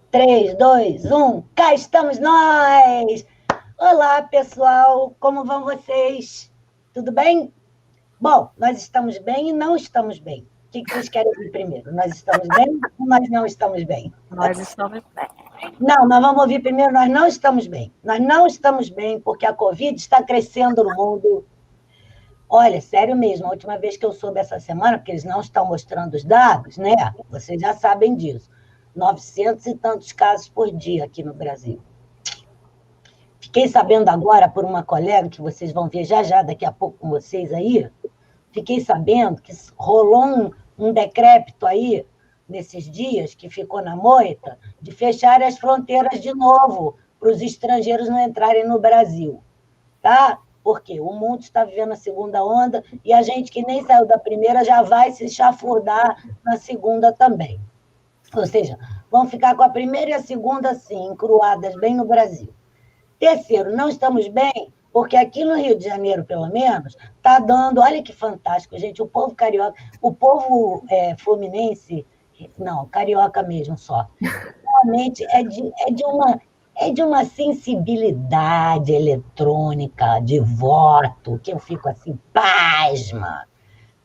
3, 2, 1, cá estamos nós! Olá, pessoal, como vão vocês? Tudo bem? Bom, nós estamos bem e não estamos bem. O que vocês querem ouvir primeiro? Nós estamos bem ou nós não estamos bem? Nós estamos bem. Não, nós vamos ouvir primeiro, nós não estamos bem. Nós não estamos bem porque a Covid está crescendo no mundo. Olha, sério mesmo, a última vez que eu soube essa semana, porque eles não estão mostrando os dados, né? Vocês já sabem disso. 900 e tantos casos por dia aqui no Brasil. Fiquei sabendo agora por uma colega, que vocês vão ver já daqui a pouco com vocês aí, fiquei sabendo que rolou um decrépito aí, nesses dias, que ficou na moita, de fechar as fronteiras de novo, para os estrangeiros não entrarem no Brasil. Tá? Porque o mundo está vivendo a segunda onda e a gente que nem saiu da primeira já vai se chafurdar na segunda também. Ou seja, vão ficar com a primeira e a segunda, assim, encruadas bem no Brasil. Terceiro, não estamos bem, porque aqui no Rio de Janeiro, pelo menos, está dando... Olha que fantástico, gente, o povo carioca, o povo fluminense, não, carioca mesmo só, realmente é de uma sensibilidade eletrônica, de voto, que eu fico assim, pasma.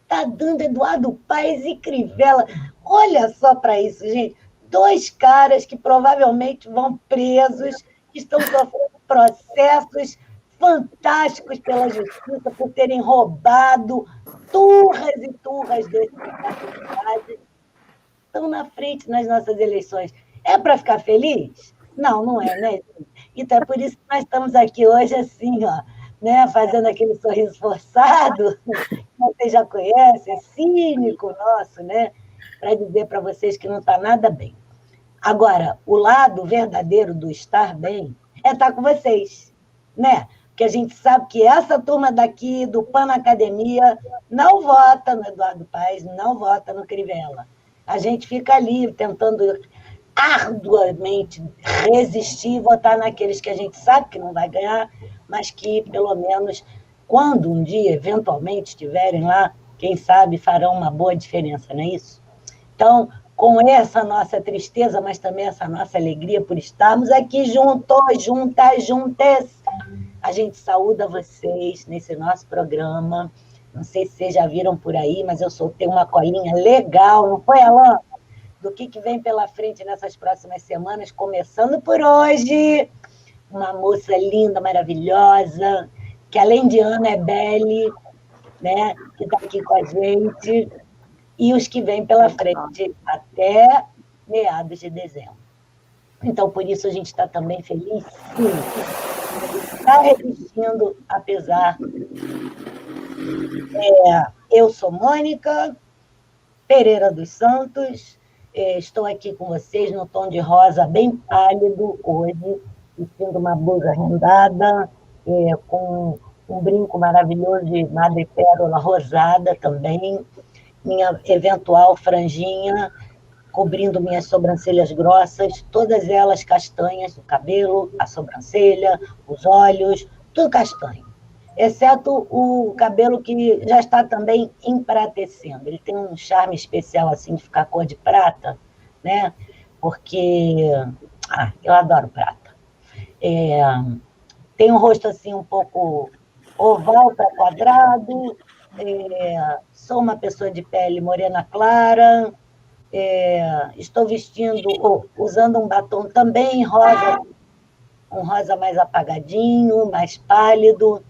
Está dando Eduardo Paes e Crivella. Olha só para isso, gente. 2 caras que provavelmente vão presos, que estão sofrendo processos fantásticos pela justiça por terem roubado turras e turras desse capacidade. Estão na frente nas nossas eleições. É para ficar feliz? Não, não é, né? Então, é por isso que nós estamos aqui hoje, assim, ó, né? Fazendo aquele sorriso forçado, que vocês já conhecem, cínico nosso, né? Para dizer para vocês que não está nada bem. Agora, o lado verdadeiro do estar bem é estar com vocês, né? Porque a gente sabe que essa turma daqui, do PAN na Academia, não vota no Eduardo Paes, não vota no Crivella. A gente fica ali tentando arduamente resistir e votar naqueles que a gente sabe que não vai ganhar, mas que, pelo menos, quando um dia, eventualmente, estiverem lá, quem sabe farão uma boa diferença, não é isso? Então, com essa nossa tristeza, mas também essa nossa alegria por estarmos aqui juntos, juntas, a gente saúda vocês nesse nosso programa. Não sei se vocês já viram por aí, mas eu soltei uma colinha legal, não foi, Alan? Do que vem pela frente nessas próximas semanas, começando por hoje. Uma moça linda, maravilhosa, que além de Ana é Belle, né, que está aqui com a gente, e os que vêm pela frente até meados de dezembro. Então, por isso, a gente está também feliz, sim. Está resistindo, apesar. Eu sou Mônica Pereira dos Santos, estou aqui com vocês no tom de rosa bem pálido hoje, vestindo uma blusa rendada, com um brinco maravilhoso de madrepérola rosada também, minha eventual franjinha, cobrindo minhas sobrancelhas grossas, todas elas castanhas, o cabelo, a sobrancelha, os olhos, tudo castanho. Exceto o cabelo que já está também empratecendo. Ele tem um charme especial, assim, de ficar cor de prata, né? Porque eu adoro prata. Tem um rosto, assim, um pouco oval para quadrado, sou uma pessoa de pele morena clara, estou usando um batom também rosa, um rosa mais apagadinho, mais pálido,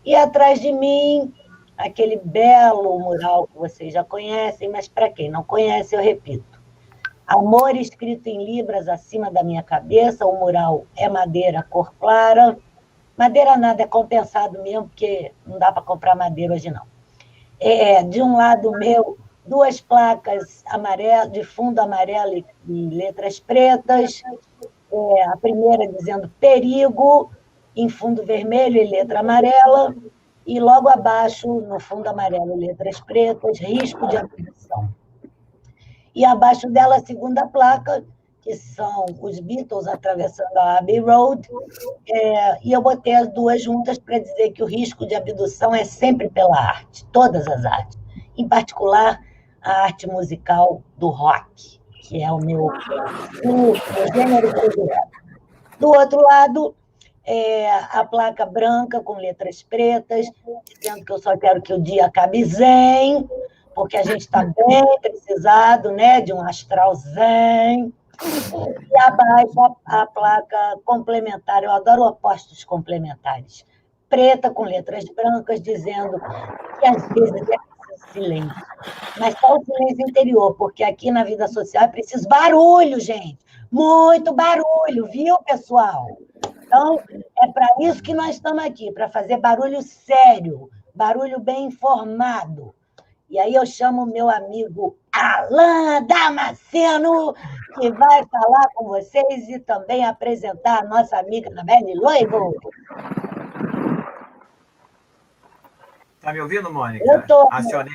e atrás de mim, aquele belo mural que vocês já conhecem, mas para quem não conhece, eu repito. Amor escrito em libras acima da minha cabeça, o mural é madeira cor clara. Madeira nada, é compensado mesmo, porque não dá para comprar madeira hoje não. De um lado meu, 2 placas amarelas, de fundo amarelo e letras pretas. A primeira dizendo perigo, em fundo vermelho e letra amarela, e logo abaixo, no fundo amarelo e letras pretas, risco de abdução. E abaixo dela, a segunda placa, que são os Beatles atravessando a Abbey Road, e eu botei as 2 juntas para dizer que o risco de abdução é sempre pela arte, todas as artes, em particular a arte musical do rock, que é o meu gênero predileto. Do outro lado, a placa branca com letras pretas, dizendo que eu só quero que o dia acabe zen, porque a gente está bem precisado, né, de um astral zen. E abaixo a placa complementar, eu adoro opostos complementares, preta com letras brancas, dizendo que às vezes é preciso silêncio, mas só o silêncio interior, porque aqui na vida social é preciso barulho, gente, muito barulho, viu, pessoal? Então, é para isso que nós estamos aqui, para fazer barulho sério, barulho bem informado. E aí eu chamo o meu amigo Alain Damasceno, que vai falar com vocês e também apresentar a nossa amiga Anabelle Loivo. Tá me ouvindo, Mônica? Eu estou. Acionei.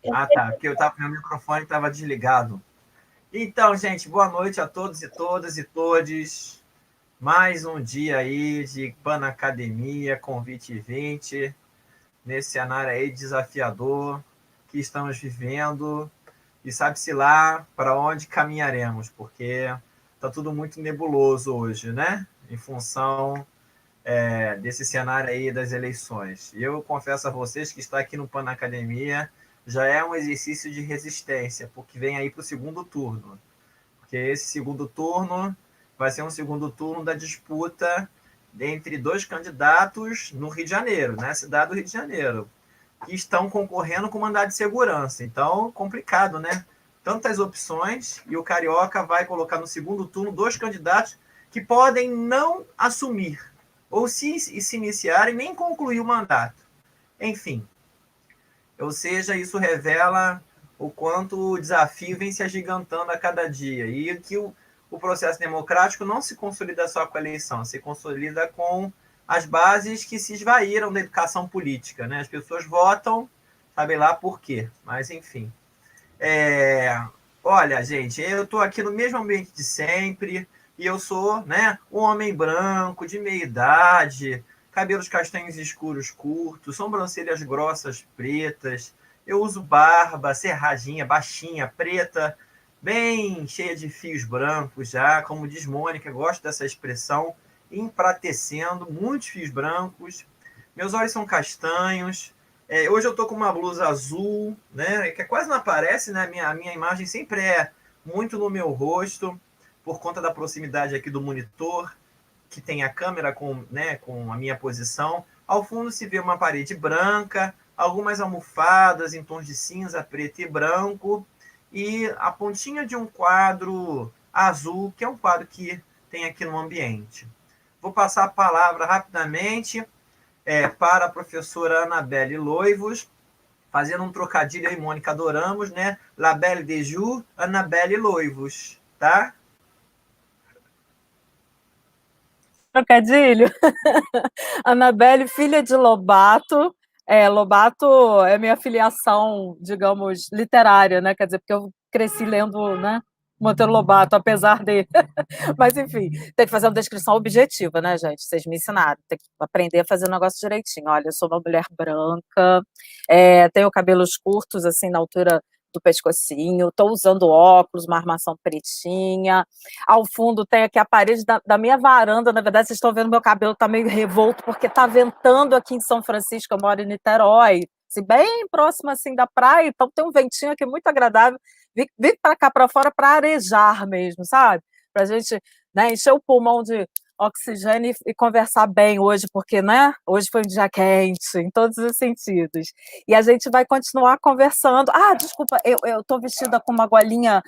Tá, porque meu microfone estava desligado. Então, gente, boa noite a todos e todas e todes. Mais um dia aí de Panacademia, Convite 20, nesse cenário aí desafiador que estamos vivendo, e sabe-se lá para onde caminharemos, porque está tudo muito nebuloso hoje, né? Em função desse cenário aí das eleições. E eu confesso a vocês que estar aqui no Panacademia já é um exercício de resistência, porque vem aí para o segundo turno. Porque esse segundo turno vai ser um segundo turno da disputa entre dois candidatos no Rio de Janeiro, né? Cidade do Rio de Janeiro, que estão concorrendo com mandado de segurança. Então, complicado, né? Tantas opções, e o Carioca vai colocar no segundo turno dois candidatos que podem não assumir, ou se iniciarem, nem concluir o mandato. Enfim, ou seja, isso revela o quanto o desafio vem se agigantando a cada dia, e que o processo democrático não se consolida só com a eleição, se consolida com as bases que se esvaíram da educação política, né? As pessoas votam, sabe lá por quê, mas enfim. Olha, gente, eu estou aqui no mesmo ambiente de sempre, e eu sou, né, um homem branco, de meia idade, cabelos castanhos escuros curtos, sobrancelhas grossas pretas, eu uso barba serradinha, baixinha, preta, bem cheia de fios brancos já, como diz Mônica, gosto dessa expressão, empratecendo, muitos fios brancos, meus olhos são castanhos, hoje eu estou com uma blusa azul, né, que quase não aparece, né, a minha imagem sempre é muito no meu rosto, por conta da proximidade aqui do monitor, que tem a câmera com a minha posição. Ao fundo se vê uma parede branca, algumas almofadas em tons de cinza, preto e branco, e a pontinha de um quadro azul, que é um quadro que tem aqui no ambiente. Vou passar a palavra rapidamente para a professora Anabelle Loivos, fazendo um trocadilho aí, Mônica, adoramos, né? La Belle de Jour, Anabelle Loivos, tá? Trocadilho? Anabelle, filha de Lobato. Lobato é minha filiação, digamos, literária, né? Quer dizer, porque eu cresci lendo, né, Monteiro Lobato, apesar de... Mas, enfim, tem que fazer uma descrição objetiva, né, gente? Vocês me ensinaram, tem que aprender a fazer o negócio direitinho. Olha, eu sou uma mulher branca, tenho cabelos curtos, assim, na altura do pescocinho, estou usando óculos, uma armação pretinha, ao fundo tem aqui a parede da minha varanda, na verdade vocês estão vendo meu cabelo está meio revolto, porque está ventando aqui em São Francisco, eu moro em Niterói, assim, bem próximo assim da praia, então tem um ventinho aqui muito agradável, vim para cá para fora para arejar mesmo, sabe? Para a gente, né, encher o pulmão de oxigênio e conversar bem hoje, porque, né, hoje foi um dia quente, em todos os sentidos. E a gente vai continuar conversando. Ah, desculpa, eu estou vestida com uma golinha,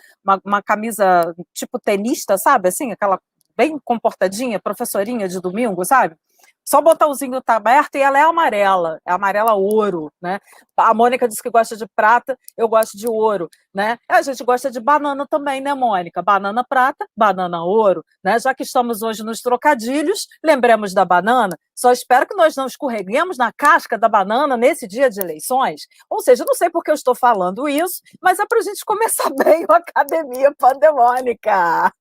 uma camisa tipo tenista, sabe? Assim, aquela bem comportadinha, professorinha de domingo, sabe? Só o botãozinho tá aberto e ela é amarela ouro, né? A Mônica disse que gosta de prata, eu gosto de ouro, né? A gente gosta de banana também, né, Mônica? Banana prata, banana ouro, né? Já que estamos hoje nos trocadilhos, lembremos da banana, só espero que nós não escorreguemos na casca da banana nesse dia de eleições. Ou seja, não sei por que eu estou falando isso, mas é para a gente começar bem a Academia Pandemônica.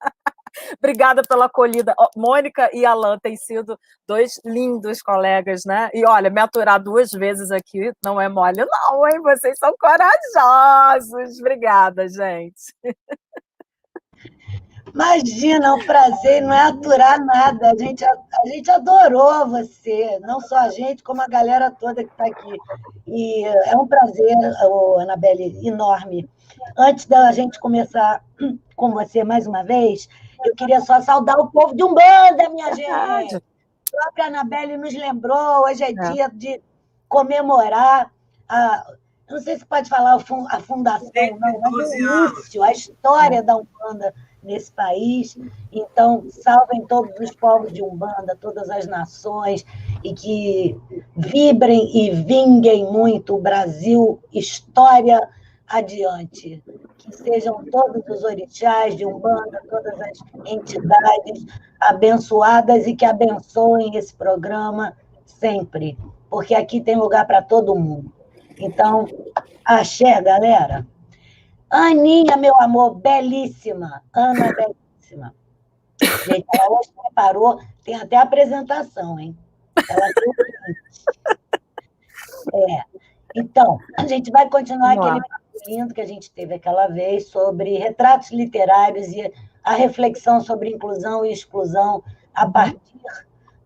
Obrigada pela acolhida. Mônica e Alain têm sido dois lindos colegas, né? E olha, me aturar 2 vezes aqui não é mole, não, hein? Vocês são corajosos. Obrigada, gente. Imagina, é um prazer, não é aturar nada. A gente adorou você, não só a gente, como a galera toda que está aqui. E é um prazer, Anabelle, enorme. Antes da gente começar com você mais uma vez, eu queria só saudar o povo de Umbanda, minha gente. A própria Anabelle nos lembrou, hoje é dia de comemorar não sei se pode falar a fundação, não, mas o início, a história da Umbanda nesse país. Então, salvem todos os povos de Umbanda, todas as nações, e que vibrem e vinguem muito o Brasil, história adiante. Que sejam todos os orixás de Umbanda, todas as entidades abençoadas e que abençoem esse programa sempre, porque aqui tem lugar para todo mundo. Então, axé, galera. Aninha, meu amor, belíssima. Ana, belíssima. Gente, ela hoje preparou, tem até apresentação, hein? Ela Então, a gente vai continuar aquele lindo que a gente teve aquela vez sobre retratos literários e a reflexão sobre inclusão e exclusão a partir,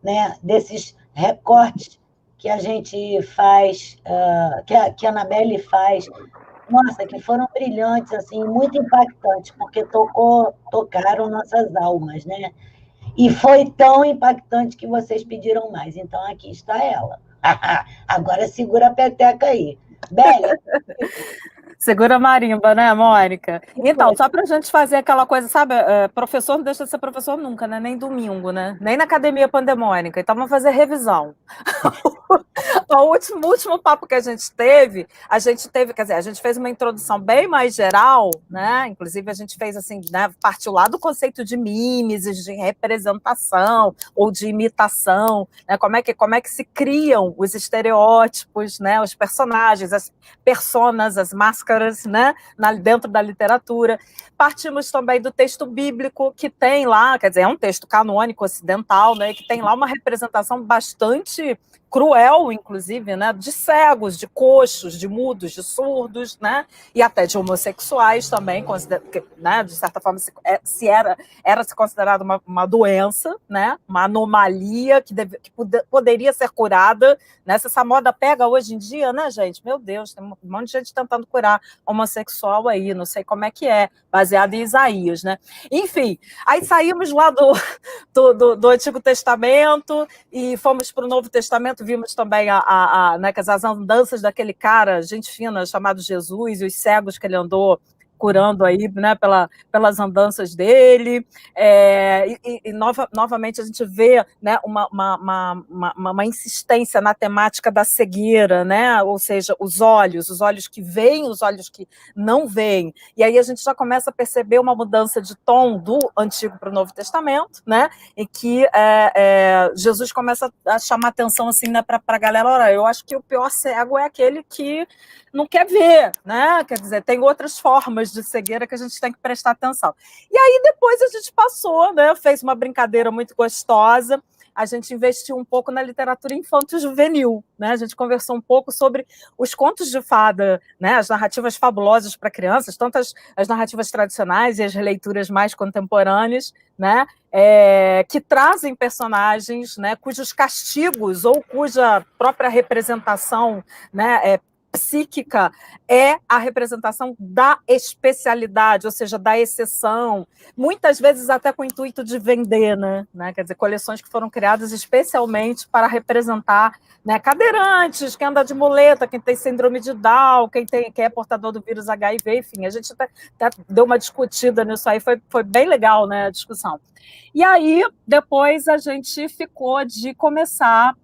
né, desses recortes que a gente faz, que a Anabelle faz, nossa, que foram brilhantes, assim, muito impactantes, porque tocaram nossas almas, né? E foi tão impactante que vocês pediram mais. Então, aqui está ela. Agora segura a peteca aí. Bela. Segura a marimba, né, Mônica? Então, só para a gente fazer aquela coisa, sabe, professor não deixa de ser professor nunca, né? Nem domingo, né? Nem na academia pandemônica. Então, vamos fazer revisão. O último papo que a gente teve, quer dizer, a gente fez uma introdução bem mais geral, né? Inclusive, a gente fez assim, né? Partiu lá do conceito de mimesis, de representação ou de imitação, né? Como é que se criam os estereótipos, né? Os personagens, as personas, as máscaras, né? Dentro da literatura. Partimos também do texto bíblico, que tem lá, quer dizer, é um texto canônico ocidental, né? Que tem lá uma representação bastante cruel, inclusive, né, de cegos, de coxos, de mudos, de surdos, né, e até de homossexuais também, né, de certa forma, era se considerado uma doença, né, uma anomalia que poderia ser curada, né, se essa moda pega hoje em dia, né, gente, meu Deus, tem um monte de gente tentando curar homossexual aí, não sei como é que é, baseado em Isaías, né, enfim, aí saímos lá do Antigo Testamento e fomos para o Novo Testamento, vimos também né, as andanças daquele cara, gente fina, chamado Jesus, e os cegos que ele andou curando aí, né, pelas andanças dele, novamente a gente vê, né, uma insistência na temática da cegueira, né, ou seja, os olhos que veem, os olhos que não veem, e aí a gente já começa a perceber uma mudança de tom do Antigo para o Novo Testamento, né, em que Jesus começa a chamar atenção assim, né, para a galera, olha, eu acho que o pior cego é aquele que não quer ver, né? Quer dizer, tem outras formas de cegueira que a gente tem que prestar atenção. E aí depois a gente passou, né? Fez uma brincadeira muito gostosa, a gente investiu um pouco na literatura infanto-juvenil, né? A gente conversou um pouco sobre os contos de fada, né? As narrativas fabulosas para crianças, tanto as narrativas tradicionais e as leituras mais contemporâneas, né? Que trazem personagens, né? Cujos castigos ou cuja própria representação, né? Psíquica é a representação da especialidade, ou seja, da exceção, muitas vezes até com o intuito de vender, né? Quer dizer, coleções que foram criadas especialmente para representar, né, cadeirantes, quem anda de muleta, quem tem síndrome de Down, quem é portador do vírus HIV, enfim, a gente até deu uma discutida nisso aí, foi bem legal, né, a discussão. E aí, depois a gente ficou de começar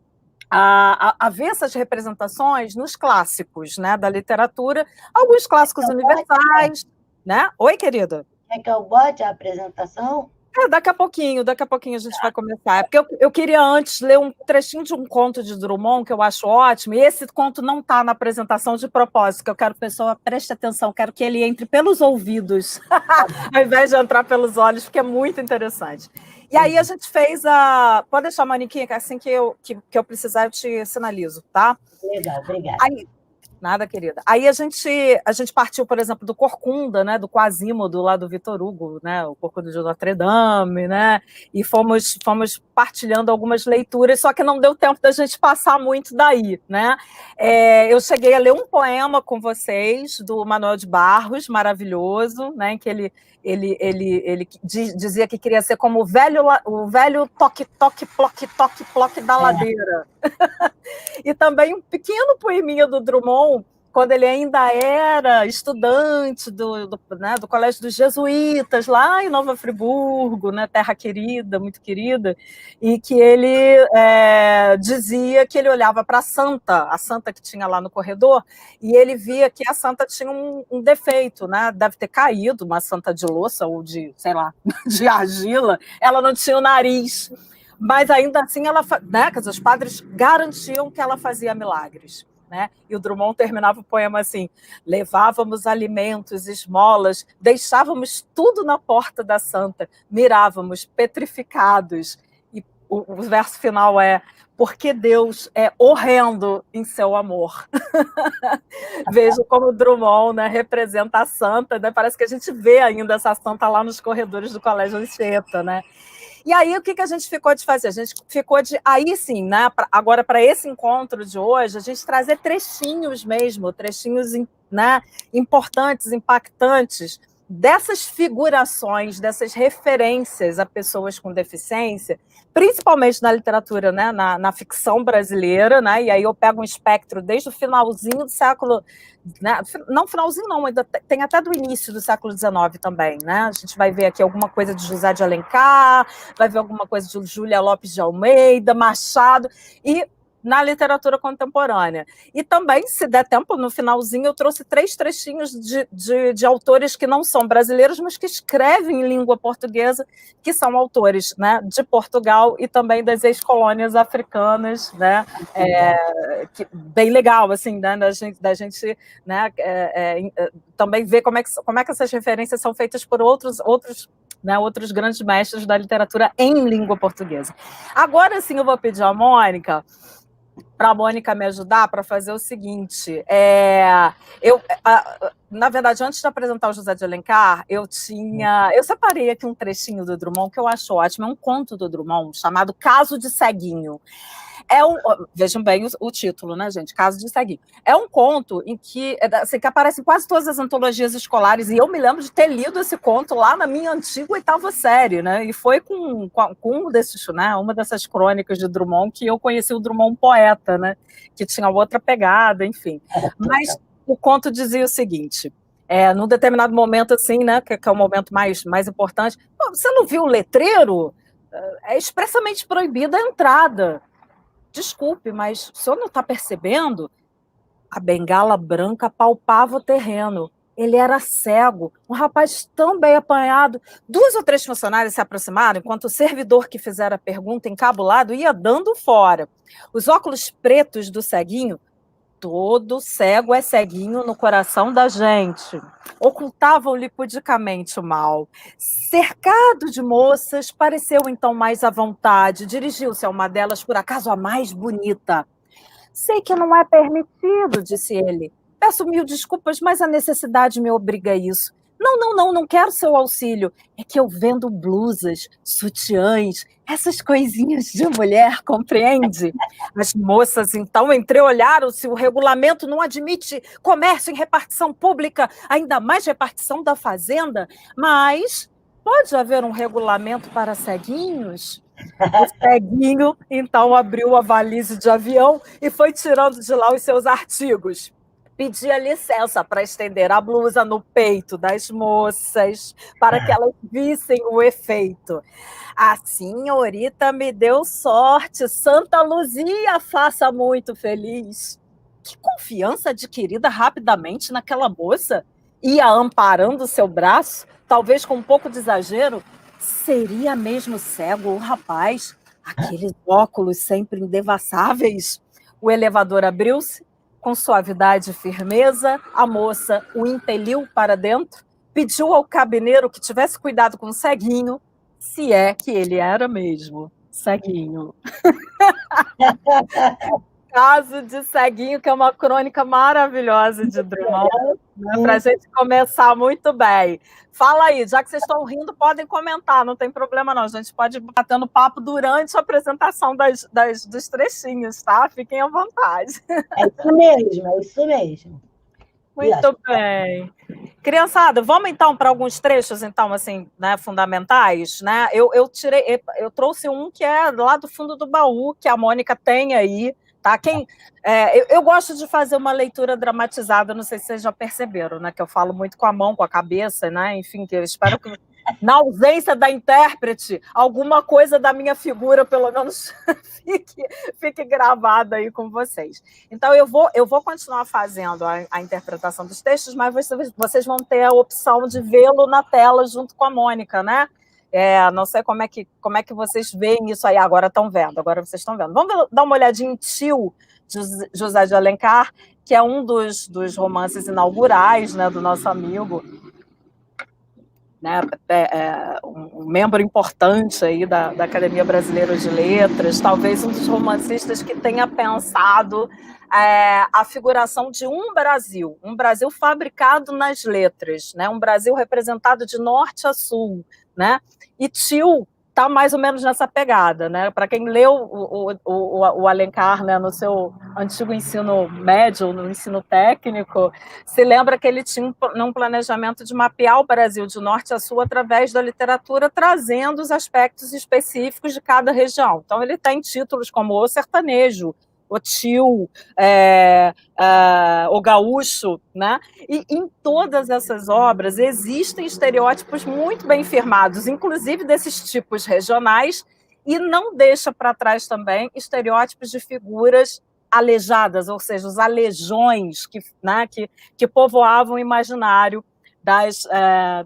a ver essas representações nos clássicos, né, da literatura, alguns clássicos universais, né? Oi, querida. Quer que eu bote a apresentação? Daqui a pouquinho a gente vai começar. É porque eu queria antes ler um trechinho de um conto de Drummond, que eu acho ótimo, e esse conto não está na apresentação de propósito, que eu quero que a pessoa preste atenção, quero que ele entre pelos ouvidos, ao invés de entrar pelos olhos, porque é muito interessante. E aí a gente fez Pode deixar, Moniquinha, que assim que eu precisar eu te sinalizo, tá? Legal, obrigada. Aí, Nada, querida. Aí a gente partiu, por exemplo, do Corcunda, né, do Quasimodo, lá do Victor Hugo, né, o Corcunda de Notre Dame, né, e fomos partilhando algumas leituras, só que não deu tempo da gente passar muito daí, né. Eu cheguei a ler um poema com vocês, do Manuel de Barros, maravilhoso, né, em que ele dizia que queria ser como o velho toque-toque, ploque-toque-ploque da ladeira. E também um pequeno poeminha do Drummond, quando ele ainda era estudante do Colégio dos Jesuítas, lá em Nova Friburgo, né, terra querida, muito querida, e que ele dizia que ele olhava para a santa que tinha lá no corredor, e ele via que a santa tinha um defeito, né, deve ter caído, uma santa de louça ou de, sei lá, de argila, ela não tinha o nariz, mas ainda assim ela, né, quer dizer, os padres garantiam que ela fazia milagres, né? E o Drummond terminava o poema assim: levávamos alimentos, esmolas, deixávamos tudo na porta da santa, mirávamos petrificados. E o verso final é: porque Deus é horrendo em seu amor. Vejo como o Drummond, né, representa a santa, né? Parece que a gente vê ainda essa santa lá nos corredores do Colégio Anchieta, né? E aí, o que a gente ficou de fazer? A gente ficou de, aí sim, né, agora para esse encontro de hoje, a gente trazer trechinhos mesmo, trechinhos, né, importantes, impactantes, dessas figurações, dessas referências a pessoas com deficiência, principalmente na literatura, né, na ficção brasileira, né, e aí eu pego um espectro desde o finalzinho do século, né, não finalzinho não, ainda tem até do início do século XIX também, né, a gente vai ver aqui alguma coisa de José de Alencar, vai ver alguma coisa de Júlia Lopes de Almeida, Machado, e na literatura contemporânea. E também, se der tempo, no finalzinho, eu trouxe 3 trechinhos de autores que não são brasileiros, mas que escrevem em língua portuguesa, que são autores, né, de Portugal e também das ex-colônias africanas, né, bem legal, assim, né, da gente né, também ver como é que essas referências são feitas por outros grandes mestres da literatura em língua portuguesa. Agora sim eu vou pedir à Mônica, para a Mônica me ajudar para fazer o seguinte, na verdade, antes de apresentar o José de Alencar, eu separei aqui um trechinho do Drummond que eu acho ótimo, é um conto do Drummond chamado Caso de Ceguinho. Vejam bem o título, né, gente? Caso de Ceguinho. É um conto em que aparece em quase todas as antologias escolares, e eu me lembro de ter lido esse conto lá na minha antiga 8ª série, né? E foi com um desses, né, uma dessas crônicas de Drummond que eu conheci o Drummond poeta, né? Que tinha outra pegada, enfim. Mas o conto dizia o seguinte: num determinado momento, assim, né? Que é o momento mais importante. Você não viu o letreiro? É expressamente proibida a entrada. Desculpe, mas o senhor não está percebendo? A bengala branca palpava o terreno. Ele era cego, um rapaz tão bem apanhado. 2 ou 3 funcionários se aproximaram, enquanto o servidor que fizera a pergunta encabulado ia dando fora. Os óculos pretos do ceguinho, todo cego é ceguinho no coração da gente, ocultavam-lhe pudicamente o mal. Cercado de moças, pareceu então mais à vontade, dirigiu-se a uma delas, por acaso a mais bonita. Sei que não é permitido, disse ele. Peço 1000 desculpas, mas a necessidade me obriga a isso. Não quero seu auxílio. É que eu vendo blusas, sutiãs, essas coisinhas de mulher, compreende? As moças, então, entreolharam-se. O regulamento não admite comércio em repartição pública, ainda mais repartição da fazenda. Mas pode haver um regulamento para ceguinhos? O ceguinho, então, abriu a valise de avião e foi tirando de lá os seus artigos. Pedia licença para estender a blusa no peito das moças, para que elas vissem o efeito. A senhorita me deu sorte, Santa Luzia faça muito feliz. Que confiança adquirida rapidamente naquela moça. Ia amparando seu braço, talvez com um pouco de exagero. Seria mesmo cego o rapaz? Aqueles óculos sempre indevassáveis. O elevador abriu-se. Com suavidade e firmeza, a moça o impeliu para dentro, pediu ao cabineiro que tivesse cuidado com o ceguinho, se é que ele era mesmo ceguinho. Caso de Ceguinho, que é uma crônica maravilhosa de Drummond, né, para a gente começar muito bem. Fala aí, já que vocês estão rindo, podem comentar, não tem problema não. A gente pode ir batendo papo durante a apresentação dos trechinhos, tá? Fiquem à vontade. É isso mesmo, é isso mesmo. Muito bem. Criançada, vamos então para alguns trechos, então, assim, né, fundamentais, né? Eu trouxe um que é lá do fundo do baú, que a Mônica tem aí, tá? Eu gosto de fazer uma leitura dramatizada, não sei se vocês já perceberam, né? Que eu falo muito com a mão, com a cabeça, né? Enfim, que eu espero que, na ausência da intérprete, alguma coisa da minha figura, pelo menos, fique gravada aí com vocês. Então, eu vou continuar fazendo a interpretação dos textos, mas vocês vão ter a opção de vê-lo na tela junto com a Mônica, né? Não sei como é que vocês veem isso aí. Agora vocês estão vendo. Vamos dar uma olhadinha em Tio, de José de Alencar, que é um dos romances inaugurais, né, do nosso amigo, né, um membro importante aí da Academia Brasileira de Letras, talvez um dos romancistas que tenha pensado a figuração de um Brasil fabricado nas letras, né, um Brasil representado de norte a sul, né? E Tio está mais ou menos nessa pegada, né? Para quem leu o Alencar, né, no seu antigo ensino médio, no ensino técnico, se lembra que ele tinha um planejamento de mapear o Brasil de norte a sul através da literatura, trazendo os aspectos específicos de cada região. Então, ele tem títulos como O Sertanejo, O Tio, O Gaúcho, né? E em todas essas obras existem estereótipos muito bem firmados, inclusive desses tipos regionais, e não deixa para trás também estereótipos de figuras aleijadas, ou seja, os aleijões que povoavam o imaginário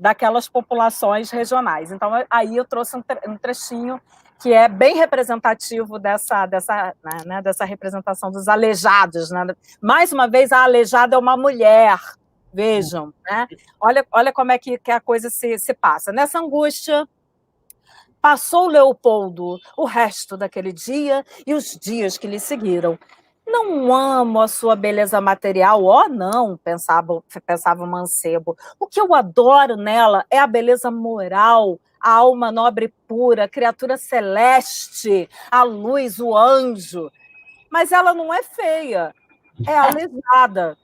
daquelas populações regionais. Então, aí eu trouxe um trechinho que é bem representativo dessa representação dos aleijados, né? Mais uma vez, a aleijada é uma mulher, vejam, né? Olha como é que a coisa se passa. Nessa angústia, passou Leopoldo o resto daquele dia e os dias que lhe seguiram. Não amo a sua beleza material, não, pensava o mancebo. O que eu adoro nela é a beleza moral, a alma nobre e pura, a criatura celeste, a luz, o anjo. Mas ela não é feia, é aleijada.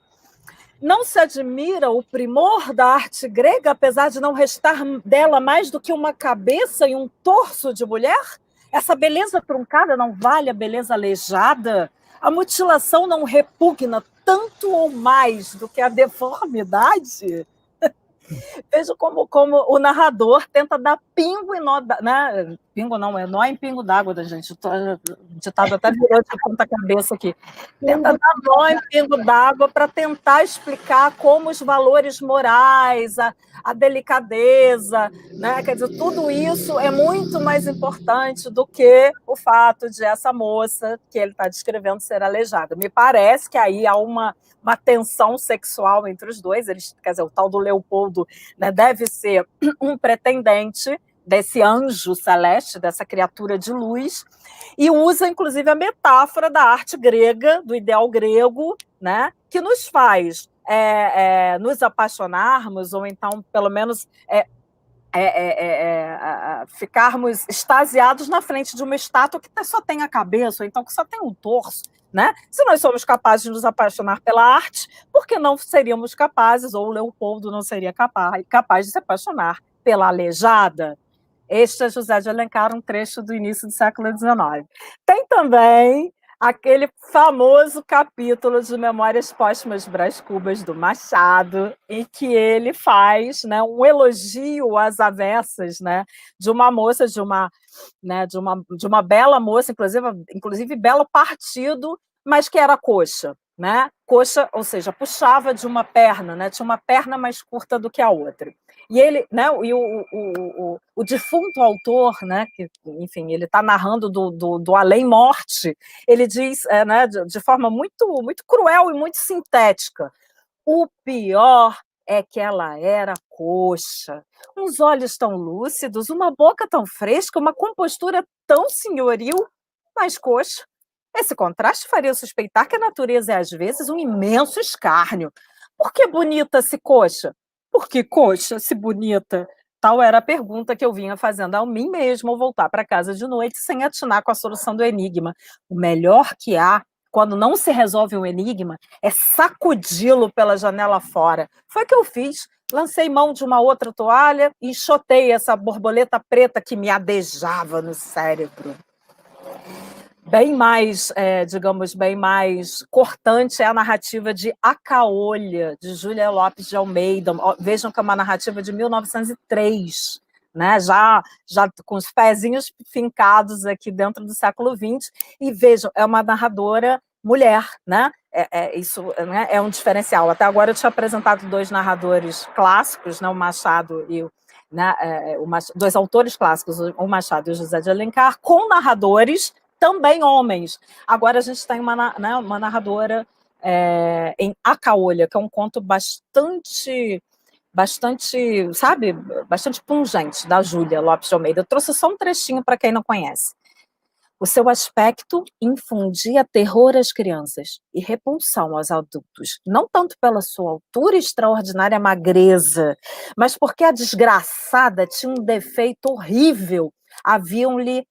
Não se admira o primor da arte grega, apesar de não restar dela mais do que uma cabeça e um torso de mulher? Essa beleza truncada não vale a beleza aleijada? A mutilação não repugna tanto ou mais do que a deformidade? Vejo como o narrador tenta dar pingo em nó, né? Pingo não, é nó em pingo d'água, da gente. O ditado até virou de ponta cabeça aqui. Tenta dar nó em pingo d'água para tentar explicar como os valores morais, a delicadeza, né? Quer dizer, tudo isso é muito mais importante do que o fato de essa moça que ele está descrevendo ser aleijada. Me parece que aí há uma tensão sexual entre os dois. Quer dizer, o tal do Leopoldo, né, deve ser um pretendente desse anjo celeste, dessa criatura de luz, e usa, inclusive, a metáfora da arte grega, do ideal grego, né, que nos faz nos apaixonarmos, ou então, pelo menos, ficarmos extasiados na frente de uma estátua que só tem a cabeça, ou então que só tem um torso, né? Se nós somos capazes de nos apaixonar pela arte, por que não seríamos capazes, ou o Leopoldo não seria capaz de se apaixonar pela aleijada? Este é José de Alencar, um trecho do início do século XIX. Tem também aquele famoso capítulo de Memórias Póstumas Brás Cubas, do Machado, em que ele faz, né, um elogio às avessas, né, de uma moça, de uma bela moça, inclusive belo partido, mas que era coxa, né? Coxa, ou seja, puxava de uma perna, né? Tinha uma perna mais curta do que a outra. E ele, né, o defunto autor, né, que, enfim, ele está narrando do além-morte, ele diz, né, de forma muito, muito cruel e muito sintética: o pior é que ela era coxa, uns olhos tão lúcidos, uma boca tão fresca, uma compostura tão senhoril, mas coxa. Esse contraste faria suspeitar que a natureza é, às vezes, um imenso escárnio. Por que bonita se coxa? Por que coxa se bonita? Tal era a pergunta que eu vinha fazendo a mim mesma ao voltar para casa de noite, sem atinar com a solução do enigma. O melhor que há, quando não se resolve um enigma, é sacudi-lo pela janela fora. Foi o que eu fiz. Lancei mão de uma outra toalha e enxotei essa borboleta preta que me adejava no cérebro. Bem mais, digamos, bem mais cortante é a narrativa de A Caolha, de Júlia Lopes de Almeida. Vejam que é uma narrativa de 1903, né? já com os pezinhos fincados aqui dentro do século XX. E vejam, é uma narradora mulher, né? Isso, né, é um diferencial. Até agora eu tinha apresentado dois narradores clássicos, né, o Machado e né, dois autores clássicos, o Machado e o José de Alencar, com narradores também homens. Agora a gente tem uma narradora em A Caolha, que é um conto bastante, sabe, bastante pungente, da Júlia Lopes de Almeida. Eu trouxe só um trechinho para quem não conhece. O seu aspecto infundia terror às crianças e repulsão aos adultos, não tanto pela sua altura e extraordinária magreza, mas porque a desgraçada tinha um defeito horrível. Haviam-lhe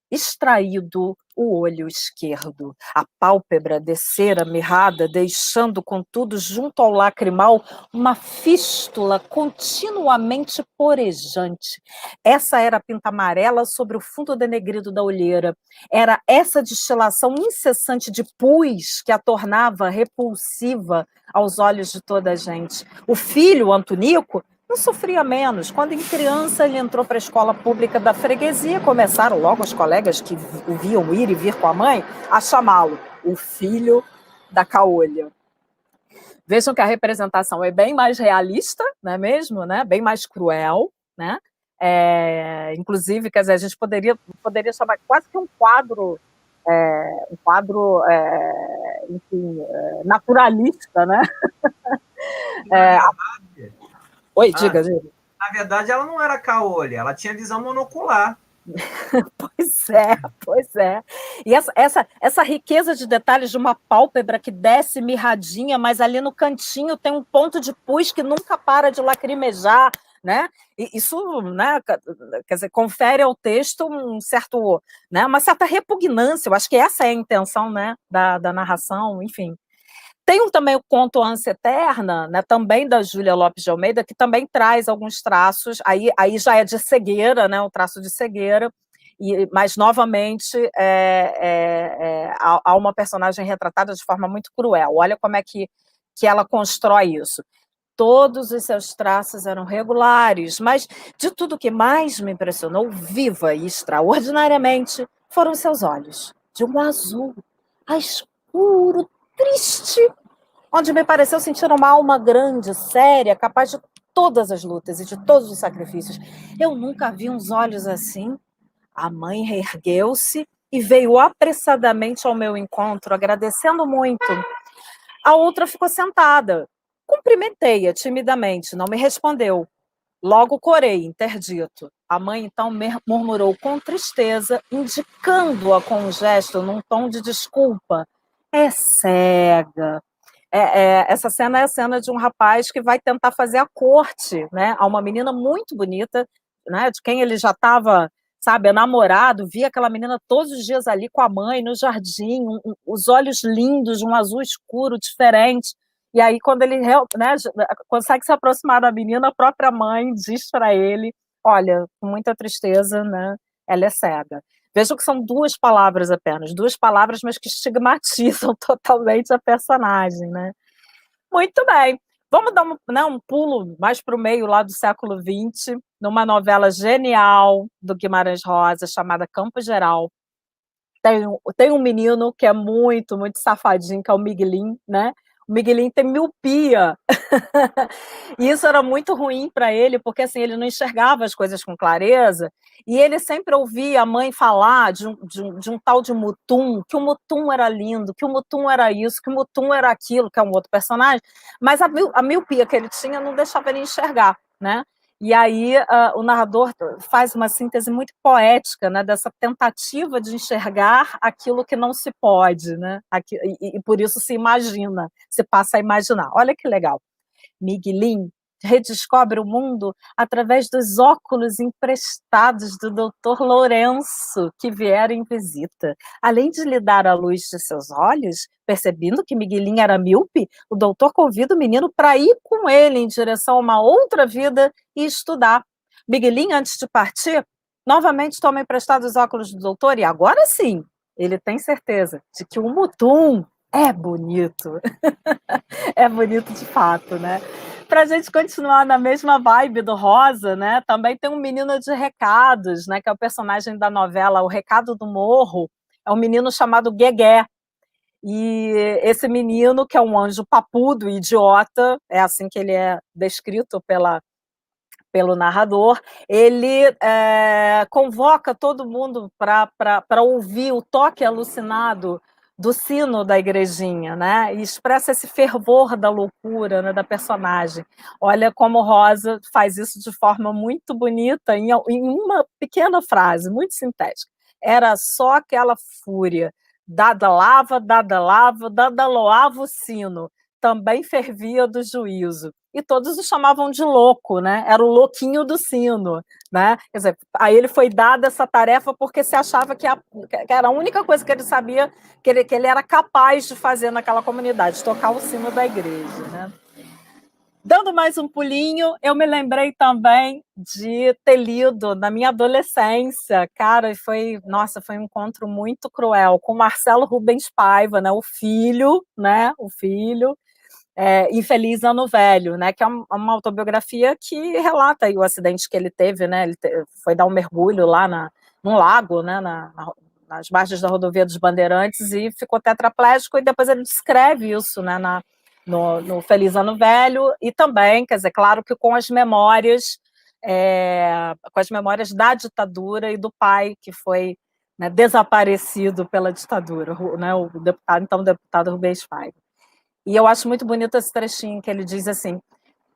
extraído o olho esquerdo. A pálpebra descera mirrada, deixando, contudo, junto ao lacrimal, uma fístula continuamente porejante. Essa era a pinta amarela sobre o fundo denegrido da olheira. Era essa destilação incessante de pus que a tornava repulsiva aos olhos de toda a gente. O filho, Antonico, não sofria menos. Quando em criança ele entrou para a escola pública da freguesia, começaram logo os colegas que o viam ir e vir com a mãe a chamá-lo o filho da caolha. Vejam que a representação é bem mais realista, não é mesmo? Né? Bem mais cruel, né? Inclusive, quer dizer, a gente poderia chamar quase que um quadro enfim, naturalista, né? Oi, diga. Na verdade, ela não era caolha, ela tinha visão monocular. Pois é. E essa riqueza de detalhes de uma pálpebra que desce mirradinha, mas ali no cantinho tem um ponto de pus que nunca para de lacrimejar, né? E isso, né, quer dizer, confere ao texto uma certa repugnância. Eu acho que essa é a intenção, né, da narração, enfim. Tem também o conto Ânsia Eterna, né, também da Júlia Lopes de Almeida, que também traz alguns traços, aí já é de cegueira, né, o traço de cegueira, mas, novamente, há uma personagem retratada de forma muito cruel. Olha como é que ela constrói isso. Todos os seus traços eram regulares, mas de tudo que mais me impressionou, viva e extraordinariamente, foram seus olhos, de um azul escuro, triste, onde me pareceu sentir uma alma grande, séria, capaz de todas as lutas e de todos os sacrifícios. Eu nunca vi uns olhos assim. A mãe reergueu-se e veio apressadamente ao meu encontro, agradecendo muito. A outra ficou sentada. Cumprimentei-a timidamente, não me respondeu. Logo corei, interdito. A mãe, então, murmurou com tristeza, indicando-a com um gesto, num tom de desculpa. É cega. Essa cena é a cena de um rapaz que vai tentar fazer a corte, né, a uma menina muito bonita, né, de quem ele já estava, sabe, namorado, via aquela menina todos os dias ali com a mãe, no jardim, os olhos lindos, um azul escuro, diferente. E aí, quando ele, né, consegue se aproximar da menina, a própria mãe diz para ele, olha, com muita tristeza, né, ela é cega. Vejam que são duas palavras apenas, duas palavras, mas que estigmatizam totalmente a personagem, né? Muito bem. Vamos dar um pulo mais para o meio lá do século XX, numa novela genial do Guimarães Rosa, chamada Campo Geral. Tem um menino que é muito, muito safadinho, que é o Miguelinho, né? O Miguelinho tem miopia. E isso era muito ruim para ele, porque assim, ele não enxergava as coisas com clareza, e ele sempre ouvia a mãe falar de um tal de Mutum, que o Mutum era lindo, que o Mutum era isso, que o Mutum era aquilo, que é um outro personagem, mas a miopia que ele tinha não deixava ele enxergar, né? E aí o narrador faz uma síntese muito poética, né, dessa tentativa de enxergar aquilo que não se pode, né, e por isso se imagina, se passa a imaginar. Olha que legal. Miguelin redescobre o mundo através dos óculos emprestados do Dr. Lourenço, que viera em visita. Além de lhe dar a luz de seus olhos, percebendo que Miguelin era míope, o doutor convida o menino para ir com ele em direção a uma outra vida e estudar. Miguelin, antes de partir, novamente toma emprestados os óculos do doutor e agora sim, ele tem certeza de que o Mutum é bonito. É bonito de fato, né? Para a gente continuar na mesma vibe do Rosa, né? Também tem um menino de recados, né? Que é o personagem da novela O Recado do Morro. É um menino chamado Guegué. E esse menino, que é um anjo papudo, idiota, é assim que ele é descrito pelo narrador, ele convoca todo mundo para ouvir o toque alucinado do sino da igrejinha, né? E expressa esse fervor da loucura, né, da personagem. Olha como Rosa faz isso de forma muito bonita, em uma pequena frase, muito sintética. Era só aquela fúria, dada lava, dada loava o sino, também fervia do juízo. E todos o chamavam de louco, né? Era o louquinho do sino, né? Quer dizer, aí ele foi dado essa tarefa porque se achava que era a única coisa que ele sabia que ele era capaz de fazer naquela comunidade, tocar o sino da igreja, né? Dando mais um pulinho, eu me lembrei também de ter lido na minha adolescência, cara, nossa, foi um encontro muito cruel com Marcelo Rubens Paiva, né? O filho, Infeliz Ano Velho, né, que é uma autobiografia que relata aí o acidente que ele teve, né, foi dar um mergulho lá num lago, né, nas margens da rodovia dos Bandeirantes e ficou tetraplégico e depois ele descreve isso, né, no Feliz Ano Velho e também, quer dizer, claro que com as memórias da ditadura e do pai que foi, né, desaparecido pela ditadura, né, o deputado Rubens Paiva. E eu acho muito bonito esse trechinho que ele diz assim: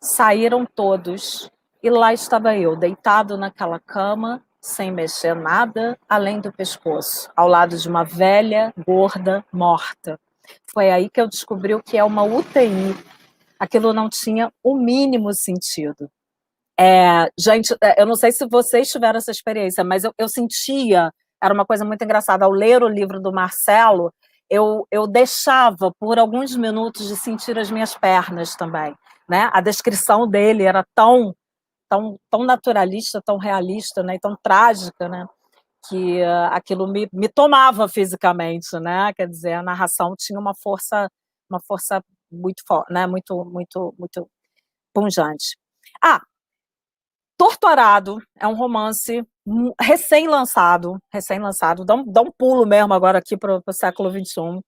saíram todos e lá estava eu, deitado naquela cama, sem mexer nada além do pescoço, ao lado de uma velha, gorda, morta. Foi aí que eu descobri o que é uma UTI. Aquilo não tinha o mínimo sentido. Gente, eu não sei se vocês tiveram essa experiência, mas eu sentia, era uma coisa muito engraçada, ao ler o livro do Marcelo, eu deixava por alguns minutos de sentir as minhas pernas também, né? A descrição dele era tão naturalista, tão realista, né? E tão trágica, né? Que aquilo me tomava fisicamente, né? Quer dizer, a narração tinha uma força muito forte, né? Muito pungente. Torturado é um romance recém-lançado, dá um pulo mesmo agora aqui para o século XXI,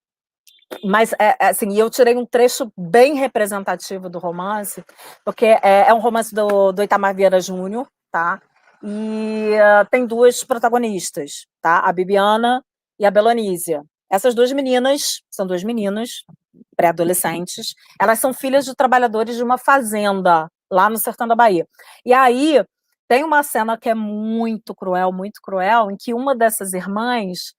mas assim, eu tirei um trecho bem representativo do romance, porque é um romance do Itamar Vieira Júnior, tá? E tem duas protagonistas, tá? A Bibiana e a Belonísia. Essas são duas meninas pré-adolescentes, elas são filhas de trabalhadores de uma fazenda lá no sertão da Bahia. E aí tem uma cena que é muito cruel, em que uma dessas irmãs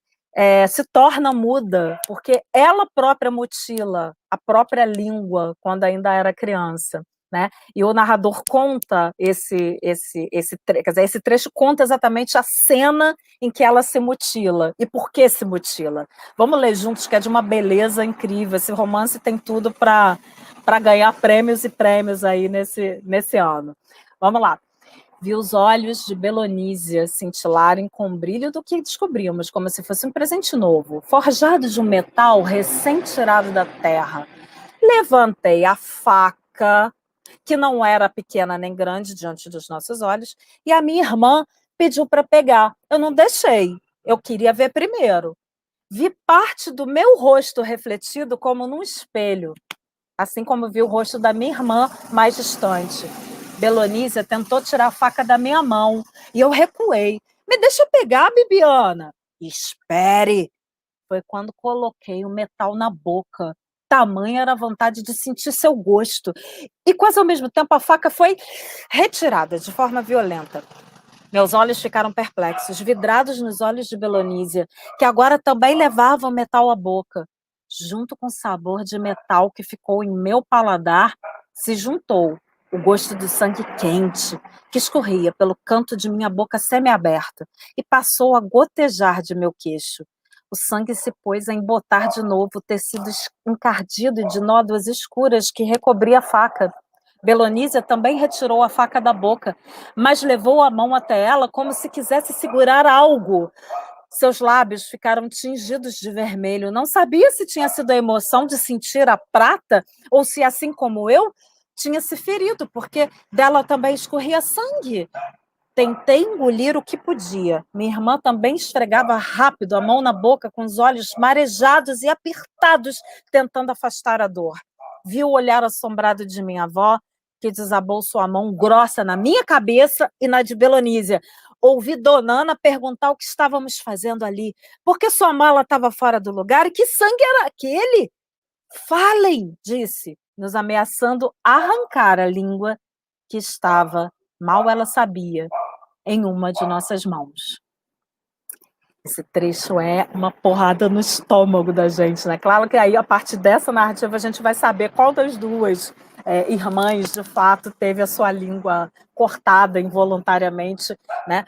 se torna muda, porque ela própria mutila a própria língua quando ainda era criança. Né? E o narrador conta esse trecho conta exatamente a cena em que ela se mutila e por que se mutila. Vamos ler juntos, que é de uma beleza incrível. Esse romance tem tudo para ganhar prêmios e prêmios aí nesse ano. Vamos lá. Vi os olhos de Belonísia cintilarem com o brilho do que descobrimos, como se fosse um presente novo, forjado de um metal recém-tirado da terra. Levantei a faca, que não era pequena nem grande diante dos nossos olhos, e a minha irmã pediu para pegar. Eu não deixei, eu queria ver primeiro. Vi parte do meu rosto refletido como num espelho, assim como vi o rosto da minha irmã mais distante. Belonísia tentou tirar a faca da minha mão e eu recuei. Me deixa pegar, Bibiana. Espere! Foi quando coloquei o metal na boca tamanha era a vontade de sentir seu gosto. E quase ao mesmo tempo a faca foi retirada de forma violenta. Meus olhos ficaram perplexos, vidrados nos olhos de Belonísia, que agora também levavam metal à boca. Junto com o sabor de metal que ficou em meu paladar, se juntou o gosto do sangue quente, que escorria pelo canto de minha boca semiaberta e passou a gotejar de meu queixo. O sangue se pôs a embotar de novo o tecido encardido de nódoas escuras que recobria a faca. Belonísia também retirou a faca da boca, mas levou a mão até ela como se quisesse segurar algo. Seus lábios ficaram tingidos de vermelho. Não sabia se tinha sido a emoção de sentir a prata ou se, assim como eu, tinha se ferido, porque dela também escorria sangue. Tentei engolir o que podia. Minha irmã também esfregava rápido a mão na boca, com os olhos marejados e apertados, tentando afastar a dor. Vi o olhar assombrado de minha avó, que desabou sua mão grossa na minha cabeça e na de Belonísia. Ouvi Dona Ana perguntar o que estávamos fazendo ali, porque sua mala estava fora do lugar e que sangue era aquele? Falem, disse, nos ameaçando arrancar a língua que estava, mal ela sabia, em uma de nossas mãos. Esse trecho é uma porrada no estômago da gente, né? Claro que aí, a partir dessa narrativa, a gente vai saber qual das duas irmãs, de fato, teve a sua língua cortada involuntariamente, né?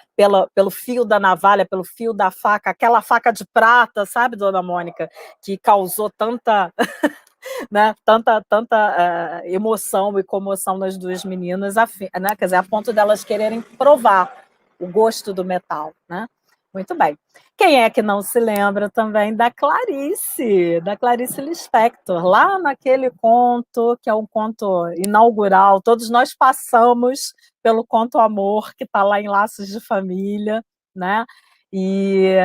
Pelo fio da navalha, pelo fio da faca, aquela faca de prata, sabe, Dona Mônica, que causou tanta... né, tanta emoção e comoção nas duas meninas, né, quer dizer, a ponto delas quererem provar o gosto do metal, né? Muito bem. Quem é que não se lembra também da Clarice Lispector, lá naquele conto, que é um conto inaugural, todos nós passamos pelo conto Amor, que está lá em Laços de Família, né? E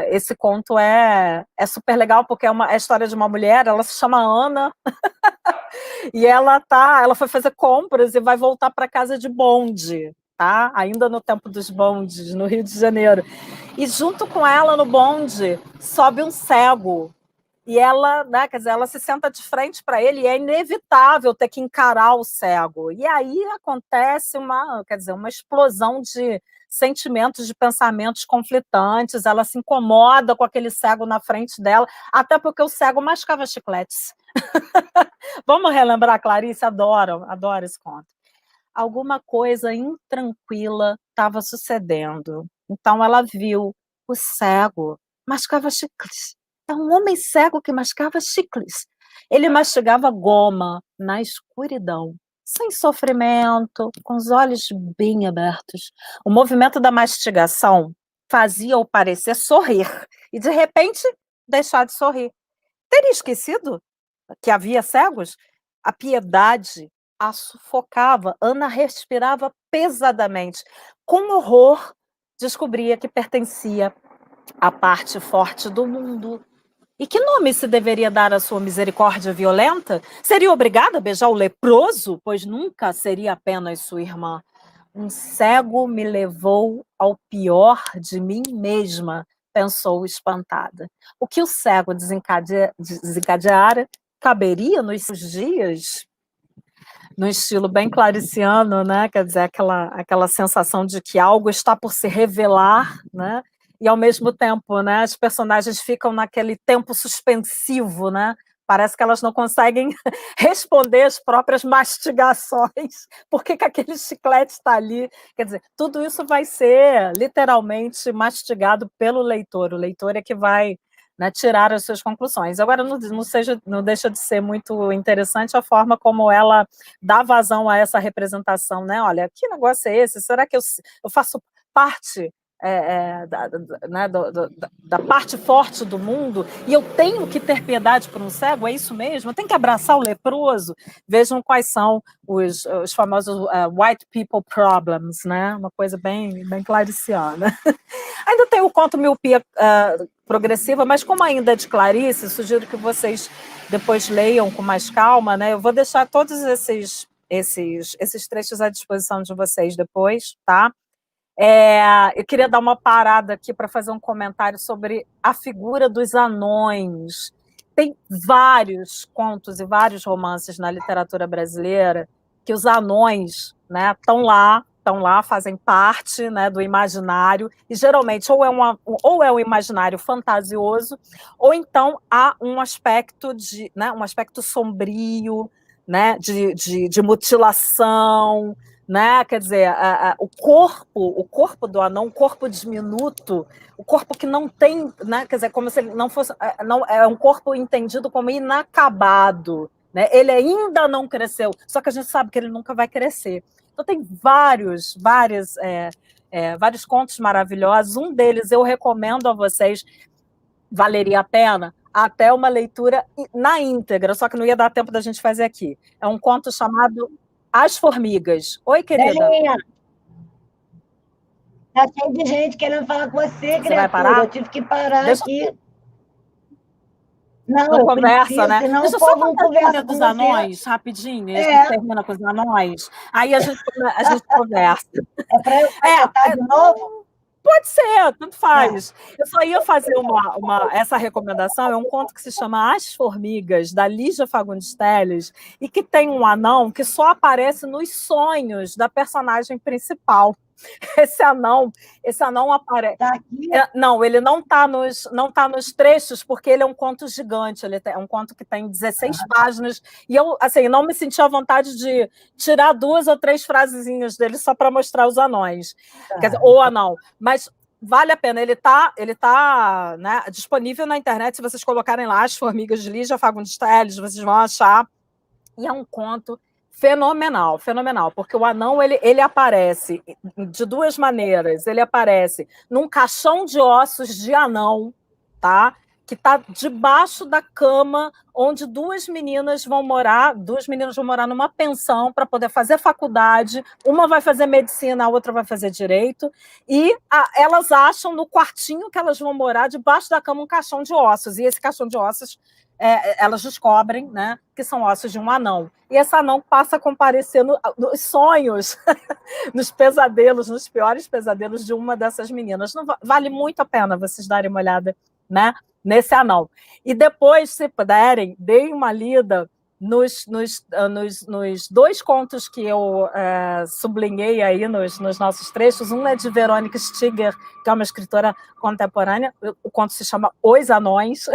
esse conto é super legal, porque é a história de uma mulher, ela se chama Ana, e ela foi fazer compras e vai voltar para casa de bonde, tá? Ainda no tempo dos bondes, no Rio de Janeiro. E junto com ela, no bonde, sobe um cego. E ela, né, quer dizer, ela se senta de frente para ele e é inevitável ter que encarar o cego. E aí acontece uma explosão de sentimentos, de pensamentos conflitantes. Ela se incomoda com aquele cego na frente dela, até porque o cego mascava chicletes. Vamos relembrar, Clarice? Adoro esse conto. Alguma coisa intranquila estava sucedendo. Então ela viu o cego mascava chicles. É um homem cego que mascava chicles. Ele mastigava goma na escuridão, sem sofrimento, com os olhos bem abertos. O movimento da mastigação fazia-o parecer sorrir e, de repente, deixar de sorrir. Teria esquecido que havia cegos? A piedade a sufocava. Ana respirava pesadamente. Com horror, descobria que pertencia à parte forte do mundo. E que nome se deveria dar à sua misericórdia violenta? Seria obrigada a beijar o leproso? Pois nunca seria apenas sua irmã. Um cego me levou ao pior de mim mesma, pensou espantada. O que o cego desencadeara caberia nos seus dias? No estilo bem clariciano, né? Quer dizer, aquela sensação de que algo está por se revelar, né? E ao mesmo tempo, né, as personagens ficam naquele tempo suspensivo, né? Parece que elas não conseguem responder as próprias mastigações. Por que aquele chiclete está ali? Quer dizer, tudo isso vai ser literalmente mastigado pelo leitor. O leitor é que vai, né, tirar as suas conclusões. Agora, não deixa de ser muito interessante a forma como ela dá vazão a essa representação, né? Olha, que negócio é esse? Será que eu faço parte da parte forte do mundo e eu tenho que ter piedade por um cego? É isso mesmo? Eu tenho que abraçar o leproso? Vejam quais são os famosos white people problems, né? Uma coisa bem, bem clariciana. Ainda tem o conto Miopia Progressiva, mas como ainda é de Clarice, sugiro que vocês depois leiam com mais calma, né? Eu vou deixar todos esses trechos à disposição de vocês depois, tá? Eu queria dar uma parada aqui para fazer um comentário sobre a figura dos anões, Tem vários contos e vários romances na literatura brasileira que os anões, né, estão lá, fazem parte, né, do imaginário, e geralmente ou é um imaginário fantasioso, ou então há um aspecto né, um aspecto sombrio, né, de mutilação, né? Quer dizer, o corpo do anão, um corpo diminuto, o corpo que não tem, né? Quer dizer, como se ele não fosse, não, é um corpo entendido como inacabado, né? Ele ainda não cresceu, só que a gente sabe que ele nunca vai crescer. Então tem vários contos maravilhosos. Um deles eu recomendo a vocês, valeria a pena até uma leitura na íntegra, só que não ia dar tempo da gente fazer aqui. É um conto chamado As Formigas. Oi, querida. Belinha, tá cheio de gente querendo falar com você, criatura. Vai parar? Eu tive que parar aqui. Não conversa, né? Senão Deixa eu o povo só não contar a conversa história com dos você. anões, rapidinho, a gente termina com os anões, aí a gente conversa. É para eu contar de novo? Pode ser, tanto faz. Eu só ia fazer essa recomendação, é um conto que se chama As Formigas, da Lígia Fagundes Telles, e que tem um anão que só aparece nos sonhos da personagem principal. Esse anão aparece. Tá aqui? Não, ele não tá nos trechos, porque ele é um conto gigante, é um conto que tem 16 páginas, e eu, assim, não me senti à vontade de tirar 2 ou 3 frasezinhas dele só para mostrar os anões. Quer dizer, o anão. Mas vale a pena, ele tá, né, disponível na internet, se vocês colocarem lá As Formigas de Lígia Fagundes Telles, vocês vão achar. E é um conto fenomenal, porque o anão ele aparece de 2 maneiras. Ele aparece num caixão de ossos de anão, tá? Que está debaixo da cama onde 2 meninas vão morar numa pensão para poder fazer faculdade. Uma vai fazer medicina, a outra vai fazer direito, e elas acham no quartinho que elas vão morar, debaixo da cama, um caixão de ossos. E esse caixão de ossos, elas descobrem, né, que são ossos de um anão. E esse anão passa a comparecer nos sonhos, nos pesadelos, nos piores pesadelos de uma dessas meninas. Não, vale muito a pena vocês darem uma olhada, né, nesse anão. E depois, se puderem, deem uma lida nos 2 contos que eu sublinhei aí nos nossos trechos. Um é de Verônica Stiger, que é uma escritora contemporânea. O conto se chama Os Anões.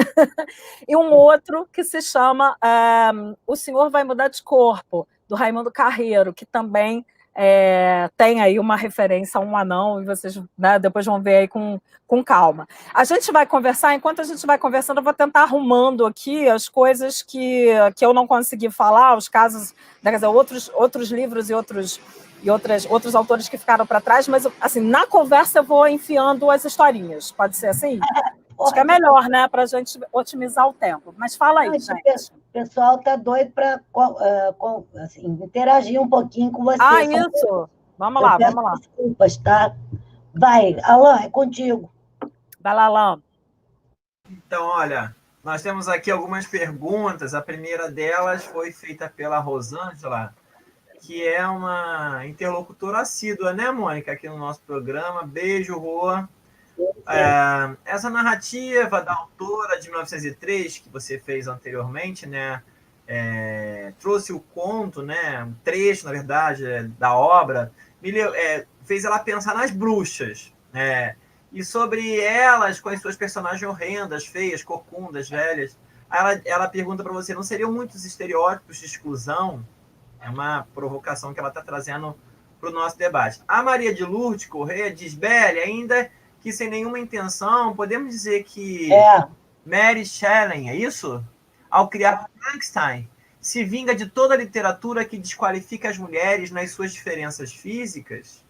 E um outro que se chama O Senhor Vai Mudar de Corpo, do Raimundo Carreiro, que também tem aí uma referência a um anão, e vocês, né, depois vão ver aí com calma. A gente vai conversar, enquanto a gente vai conversando, eu vou tentar arrumando aqui as coisas que eu não consegui falar, os casos, quer dizer, outros livros e outros autores que ficaram para trás, mas assim, na conversa eu vou enfiando as historinhas, pode ser assim? Acho que é melhor, né, para a gente otimizar o tempo. Mas fala aí, gente. O pessoal está doido para assim, interagir um pouquinho com você. Isso! Vamos lá. Desculpas, tá? Vai, Alan, é contigo. Vai lá, Alan. Então, olha, nós temos aqui algumas perguntas. A primeira delas foi feita pela Rosângela, que é uma interlocutora assídua, né, Mônica, aqui no nosso programa. Beijo, Rô. Essa narrativa da autora de 1903, que você fez anteriormente, né, trouxe o conto, né, um trecho, na verdade, da obra, fez ela pensar nas bruxas, né, e sobre elas, com as suas personagens horrendas, feias, corcundas, velhas. Ela pergunta para você, não seriam muitos estereótipos de exclusão? É uma provocação que ela está trazendo para o nosso debate. A Maria de Lourdes Corrêa diz, Belle, ainda que sem nenhuma intenção, podemos dizer que Mary Shelley, é isso? Ao criar Frankenstein, se vinga de toda a literatura que desqualifica as mulheres nas suas diferenças físicas?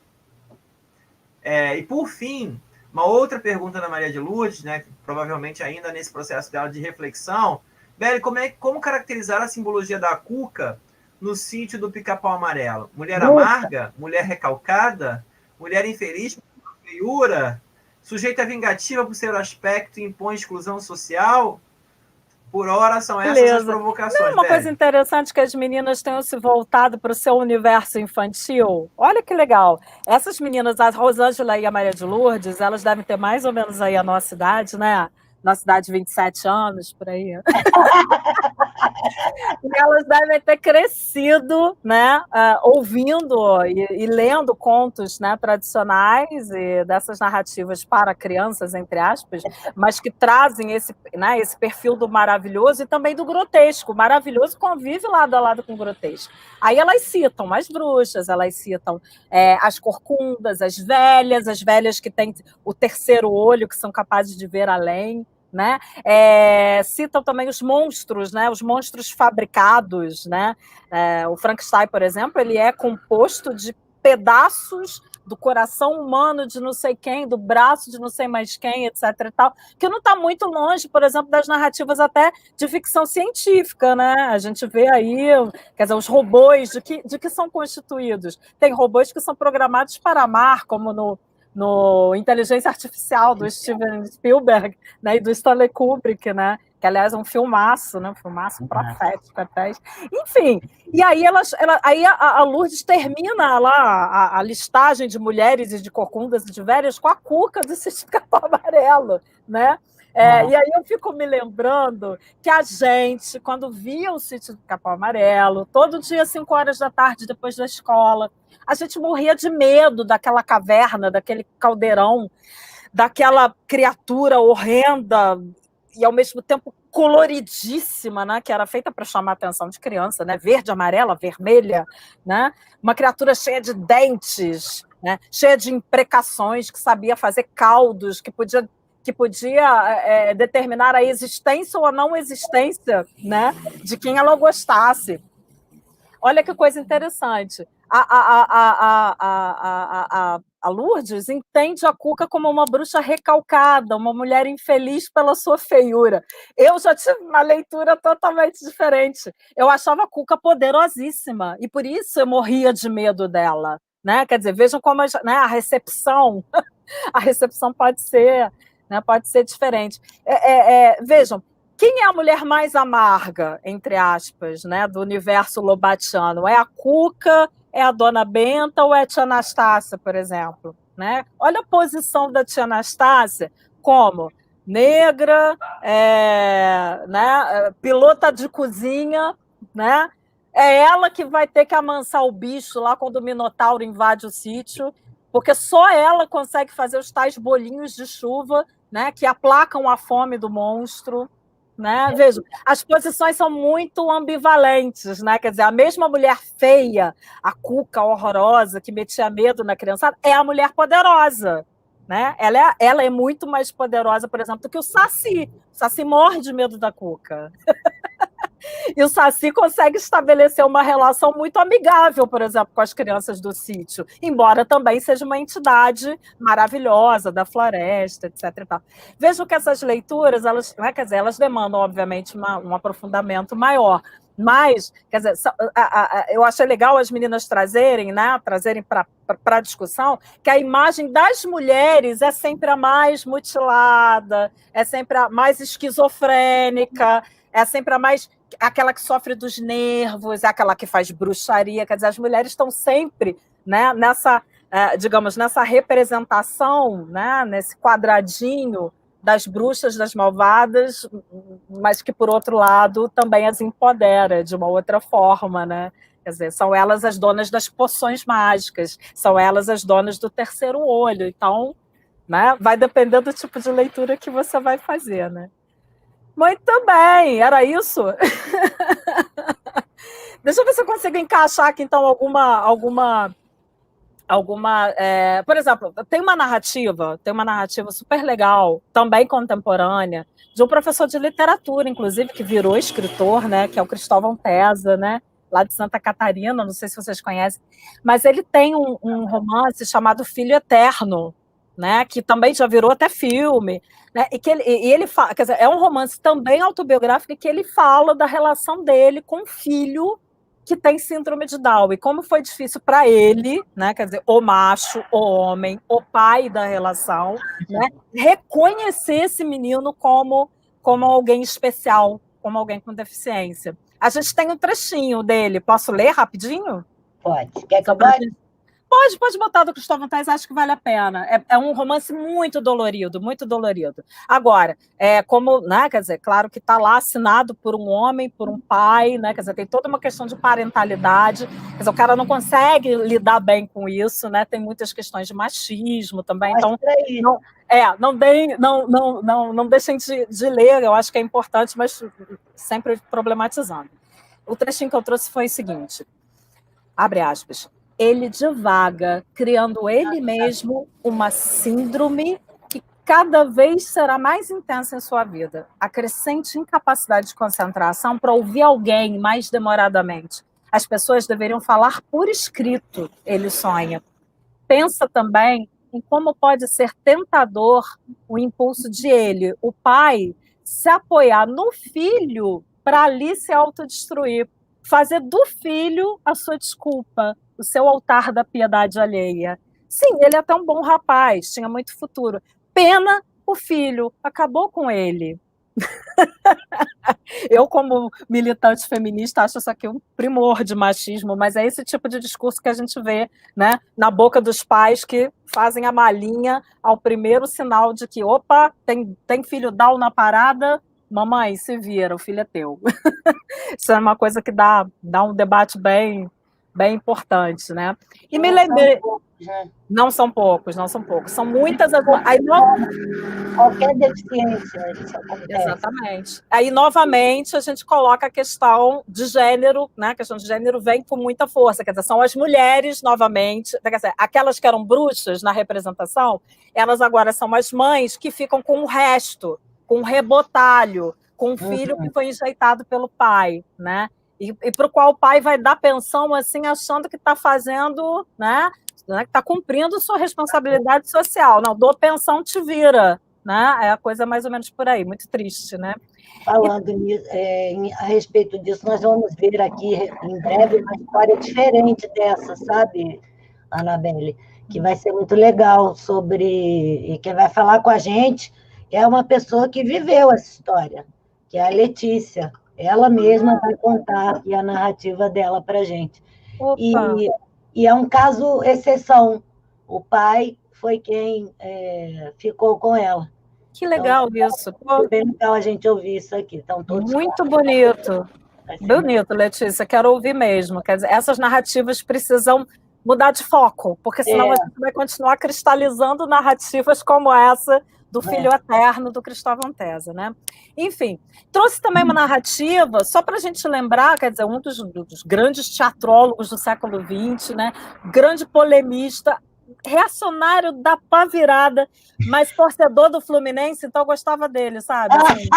E, por fim, uma outra pergunta da Maria de Lourdes, né, provavelmente ainda nesse processo dela de reflexão, Belle, como caracterizar a simbologia da Cuca no sítio do Pica-Pau Amarelo? Mulher amarga? Mulher recalcada? Mulher infeliz por feiura? Sujeita vingativa por seu aspecto e impõe exclusão social? Por hora, são essas as provocações. Não, uma coisa interessante que as meninas tenham se voltado para o seu universo infantil. Olha que legal. Essas meninas, a Rosângela e a Maria de Lourdes, elas devem ter mais ou menos aí a nossa idade, né? na cidade de 27 anos, por aí. E elas devem ter crescido, né, ouvindo e lendo contos, né, tradicionais e dessas narrativas para crianças, entre aspas, mas que trazem esse, né, esse perfil do maravilhoso e também do grotesco. O maravilhoso convive lado a lado com o grotesco. Aí elas citam as bruxas, elas citam as corcundas, as velhas que têm o terceiro olho, que são capazes de ver além, né? Citam também os monstros, né? Os monstros fabricados, né? O Frankenstein, por exemplo, ele é composto de pedaços do coração humano de não sei quem, do braço de não sei mais quem, etc. e tal, que não está muito longe, por exemplo, das narrativas até de ficção científica, né? A gente vê aí, quer dizer, os robôs, de que são constituídos. Tem robôs que são programados para amar, como no Inteligência Artificial, do Steven Spielberg, né, e do Stanley Kubrick, né, que, aliás, é um filmaço, né, um filmaço profético até. Enfim, e aí, aí a Lourdes termina lá a listagem de mulheres e de corcundas e de velhas com a Cuca do Sítio Capão Amarelo, né? E aí eu fico me lembrando que a gente, quando via o Sítio do Capão Amarelo, todo dia, 5 horas da tarde, depois da escola, a gente morria de medo daquela caverna, daquele caldeirão, daquela criatura horrenda e, ao mesmo tempo, coloridíssima, né? Que era feita para chamar a atenção de criança, né? Verde, amarela, vermelha, né? Uma criatura cheia de dentes, né? Cheia de imprecações, que sabia fazer caldos, que podia determinar a existência ou a não existência, né, de quem ela gostasse. Olha que coisa interessante. A Lourdes entende a Cuca como uma bruxa recalcada, uma mulher infeliz pela sua feiura. Eu já tive uma leitura totalmente diferente. Eu achava a Cuca poderosíssima e por isso eu morria de medo dela, né? Quer dizer, vejam como a recepção pode ser, né, pode ser diferente. Vejam, quem é a mulher mais amarga, entre aspas, né, do universo lobatiano? É a Cuca, é a Dona Benta ou é a tia Anastácia, por exemplo? Né? Olha a posição da tia Anastácia como negra, né, pilota de cozinha, né? É ela que vai ter que amansar o bicho lá quando o Minotauro invade o sítio, porque só ela consegue fazer os tais bolinhos de chuva, né, que aplacam a fome do monstro. Né? Veja, as posições são muito ambivalentes, né? Quer dizer, a mesma mulher feia, a Cuca horrorosa, que metia medo na criançada, é a mulher poderosa. Né? Ela é muito mais poderosa, por exemplo, do que o Saci. O Saci morre de medo da Cuca. E o Saci consegue estabelecer uma relação muito amigável, por exemplo, com as crianças do sítio, embora também seja uma entidade maravilhosa da floresta, etc. E tal. Vejo que essas leituras, elas, né, quer dizer, elas demandam, obviamente, um aprofundamento maior. Mas, quer dizer, eu achei legal as meninas trazerem para a discussão que a imagem das mulheres é sempre a mais mutilada, é sempre a mais esquizofrênica, é sempre aquela que sofre dos nervos, é aquela que faz bruxaria. Quer dizer, as mulheres estão sempre, né, digamos, nessa representação, né, nesse quadradinho das bruxas, das malvadas, mas que, por outro lado, também as empodera de uma outra forma, né? Quer dizer, são elas as donas das poções mágicas, são elas as donas do terceiro olho. Então, né, vai depender do tipo de leitura que você vai fazer, né? Muito bem, era isso? Deixa eu ver se eu consigo encaixar aqui, então, alguma por exemplo, tem uma narrativa super legal, também contemporânea, de um professor de literatura, inclusive, que virou escritor, né, que é o Cristóvão Tesa, né, lá de Santa Catarina, não sei se vocês conhecem, mas ele tem um romance chamado Filho Eterno, né, que também já virou até filme, né, e ele fala, quer dizer, é um romance também autobiográfico que ele fala da relação dele com o filho que tem síndrome de Down, e como foi difícil para ele, né, quer dizer, o macho, o homem, o pai da relação, né, reconhecer esse menino como alguém especial, como alguém com deficiência. A gente tem um trechinho dele, posso ler rapidinho? Pode. Quer que eu bote? Pode botar do Cristóvão Tess, acho que vale a pena. É um romance muito dolorido, muito dolorido. Agora, como, né, quer dizer, claro que está lá assinado por um homem, por um pai, né, quer dizer, tem toda uma questão de parentalidade, quer dizer, o cara não consegue lidar bem com isso, né, tem muitas questões de machismo também, então não deixem de ler, eu acho que é importante, mas sempre problematizando. O trechinho que eu trouxe foi o seguinte, abre aspas, ele divaga, criando ele mesmo uma síndrome que cada vez será mais intensa em sua vida. A crescente incapacidade de concentração para ouvir alguém mais demoradamente. As pessoas deveriam falar por escrito, ele sonha. Pensa também em como pode ser tentador o impulso de ele, o pai, se apoiar no filho para ali se autodestruir, fazer do filho a sua desculpa, o seu altar da piedade alheia. Sim, ele é até um bom rapaz, tinha muito futuro. Pena o filho, acabou com ele. Eu, como militante feminista, acho isso aqui um primor de machismo, mas é esse tipo de discurso que a gente vê, né, na boca dos pais que fazem a malinha ao primeiro sinal de que, opa, tem filho down na parada, mamãe, se vira, o filho é teu. Isso é uma coisa que dá um debate bem importante, né? E me lembrei... Não são poucos. São muitas as... Qualquer deficiência, isso acontece. Exatamente. Aí, novamente, a gente coloca a questão de gênero, né? A questão de gênero vem com muita força. Quer dizer, são as mulheres, novamente, quer dizer, aquelas que eram bruxas na representação, elas agora são as mães que ficam com o resto, com o rebotalho, com o filho que foi enjeitado pelo pai, né? E para o qual o pai vai dar pensão, assim, achando que está fazendo, né? Que está cumprindo sua responsabilidade social. Não, dou pensão, te vira. Né? É a coisa mais ou menos por aí, muito triste, né? Falando a respeito disso, nós vamos ver aqui em breve uma história diferente dessa, sabe, Anabelle? Que vai ser muito legal e quem vai falar com a gente é uma pessoa que viveu essa história, que é a Letícia. Ela mesma vai contar aqui a narrativa dela para a gente. E é um caso exceção. O pai foi quem ficou com ela. Que legal isso. Foi bem legal a gente ouvir isso aqui. Então, muito bonito. Bonito, Letícia, quero ouvir mesmo. Quer dizer, essas narrativas precisam mudar de foco, porque senão a gente vai continuar cristalizando narrativas como essa do Filho Eterno do Cristóvão Tesa, né? Enfim, trouxe também uma narrativa, só para a gente lembrar, quer dizer, um dos grandes teatrólogos do século XX, né? Grande polemista, reacionário da pá virada, mas torcedor do Fluminense, então eu gostava dele, sabe? Assim,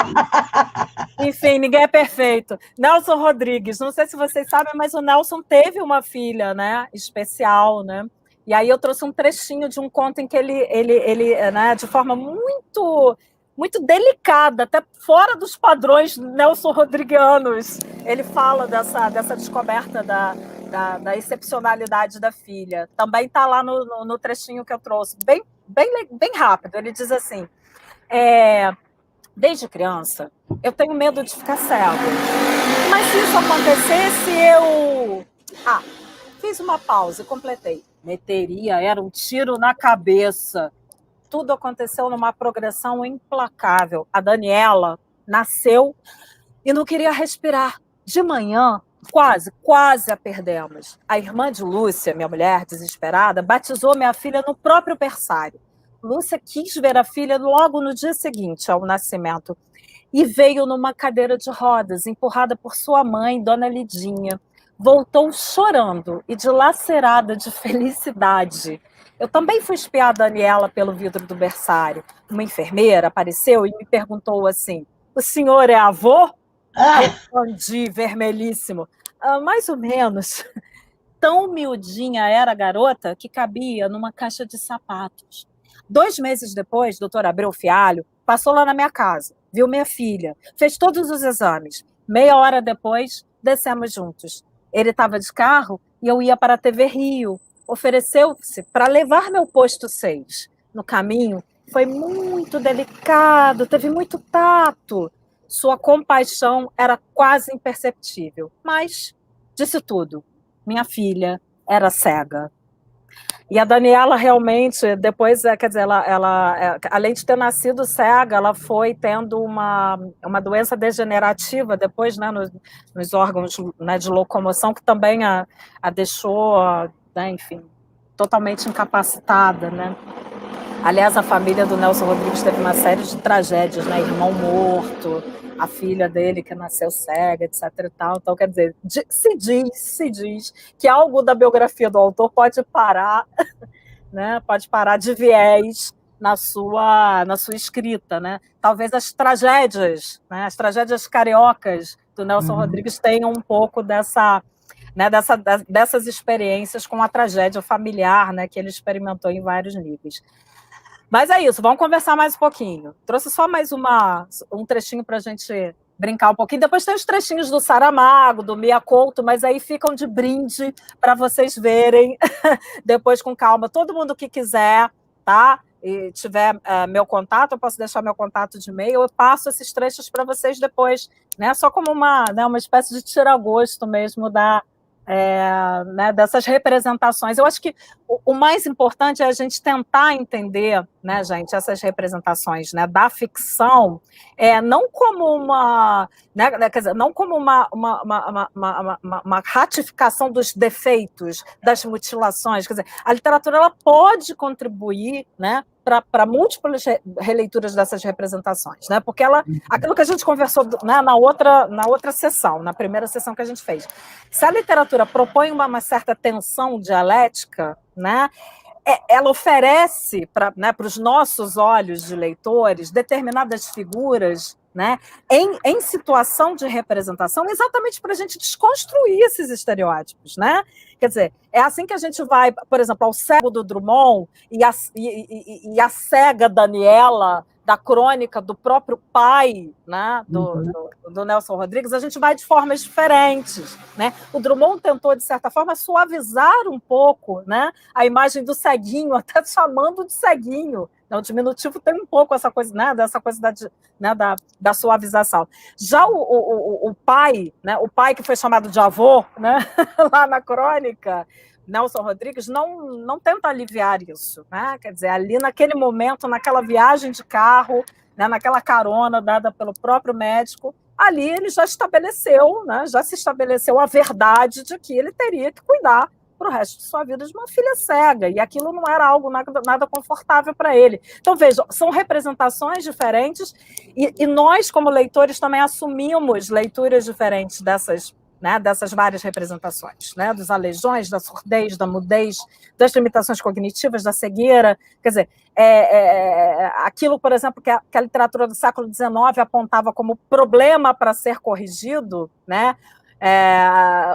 enfim, ninguém é perfeito. Nelson Rodrigues, não sei se vocês sabem, mas o Nelson teve uma filha, né, especial, né? E aí eu trouxe um trechinho de um conto em que ele né, de forma muito delicada, até fora dos padrões Nelson Rodriguianos, ele fala dessa descoberta da excepcionalidade da filha. Também está lá no trechinho que eu trouxe, bem rápido. Ele diz assim, desde criança, eu tenho medo de ficar cego. Mas se isso acontecesse, eu... fiz uma pausa e completei. Era um tiro na cabeça. Tudo aconteceu numa progressão implacável. A Daniela nasceu e não queria respirar. De manhã, quase a perdemos. A irmã de Lúcia, minha mulher, desesperada, batizou minha filha no próprio berçário. Lúcia quis ver a filha logo no dia seguinte ao nascimento e veio numa cadeira de rodas, empurrada por sua mãe, Dona Lidinha. Voltou chorando e dilacerada de felicidade. Eu também fui espiar a Daniela pelo vidro do berçário. Uma enfermeira apareceu e me perguntou assim, o senhor é avô? Respondi, vermelhíssimo. Mais ou menos. Tão miudinha era a garota que cabia numa caixa de sapatos. 2 meses depois, doutor Abreu Fialho passou lá na minha casa, viu minha filha, fez todos os exames. Meia hora depois, descemos juntos. Ele estava de carro e eu ia para a TV Rio. Ofereceu-se para levar meu posto 6. No caminho, foi muito delicado, teve muito tato. Sua compaixão era quase imperceptível, mas disse tudo. Minha filha era cega. E a Daniela realmente, depois, quer dizer, ela além de ter nascido cega, ela foi tendo uma doença degenerativa depois, né, nos órgãos, né, de locomoção, que também a deixou, né, enfim, totalmente incapacitada, né? Aliás, a família do Nelson Rodrigues teve uma série de tragédias, né? Irmão morto, a filha dele que nasceu cega, etc. e tal. Então, quer dizer, se diz que algo da biografia do autor pode parar, né? Pode parar de viés na sua escrita, né? Talvez as tragédias, né? As tragédias cariocas do Nelson Rodrigues tenham um pouco dessa, né, dessas experiências com a tragédia familiar, né, que ele experimentou em vários níveis. Mas é isso, vamos conversar mais um pouquinho. Trouxe só mais um trechinho para a gente brincar um pouquinho. Depois tem os trechinhos do Saramago, do Mia Couto, mas aí ficam de brinde para vocês verem depois com calma. Todo mundo que quiser, tá? E tiver meu contato, eu posso deixar meu contato de e-mail, eu passo esses trechos para vocês depois, né? Só como uma espécie de tira-gosto mesmo né, dessas representações. Eu acho que o mais importante é a gente tentar entender, né, gente, essas representações, né, da ficção, não como né, quer dizer, não como uma ratificação dos defeitos, das mutilações. Quer dizer, a literatura ela pode contribuir, né, para múltiplas releituras dessas representações, né? Porque aquilo que a gente conversou, né, na outra sessão, na primeira sessão que a gente fez, se a literatura propõe uma certa tensão dialética, né, ela oferece para, né, os nossos olhos de leitores determinadas figuras, né, em situação de representação, exatamente para a gente desconstruir esses estereótipos, né? Quer dizer, é assim que a gente vai, por exemplo, ao cego do Drummond e a cega Daniela, da crônica do próprio pai, né, do Nelson Rodrigues, a gente vai de formas diferentes, né? O Drummond tentou, de certa forma, suavizar um pouco, né, a imagem do ceguinho, até chamando de ceguinho. O diminutivo tem um pouco essa coisa, né, dessa coisa da suavização. Já o pai, né, o pai que foi chamado de avô, né, lá na crônica, Nelson Rodrigues não tenta aliviar isso, né? Quer dizer, ali naquele momento, naquela viagem de carro, né, naquela carona dada pelo próprio médico, ali ele já estabeleceu, né, já se estabeleceu a verdade de que ele teria que cuidar para o resto de sua vida de uma filha cega, e aquilo não era algo nada confortável para ele. Então, vejam, são representações diferentes, e nós, como leitores, também assumimos leituras diferentes dessas, né, dessas várias representações, né, dos aleijões, da surdez, da mudez, das limitações cognitivas, da cegueira. Quer dizer, aquilo, por exemplo, que a literatura do século XIX apontava como problema para ser corrigido, né?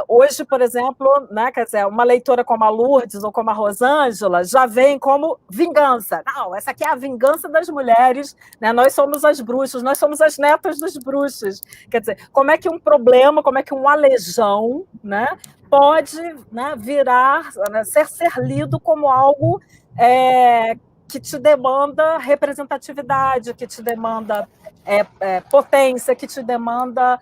Hoje, por exemplo, né, quer dizer, uma leitora como a Lourdes ou como a Rosângela já vem como vingança. Não, essa aqui é a vingança das mulheres, né? Nós somos as bruxas, nós somos as netas dos bruxos. Quer dizer, como é que um problema, como é que um aleijão, né, pode, né, virar, né, ser lido como algo que te demanda representatividade, que te demanda potência, que te demanda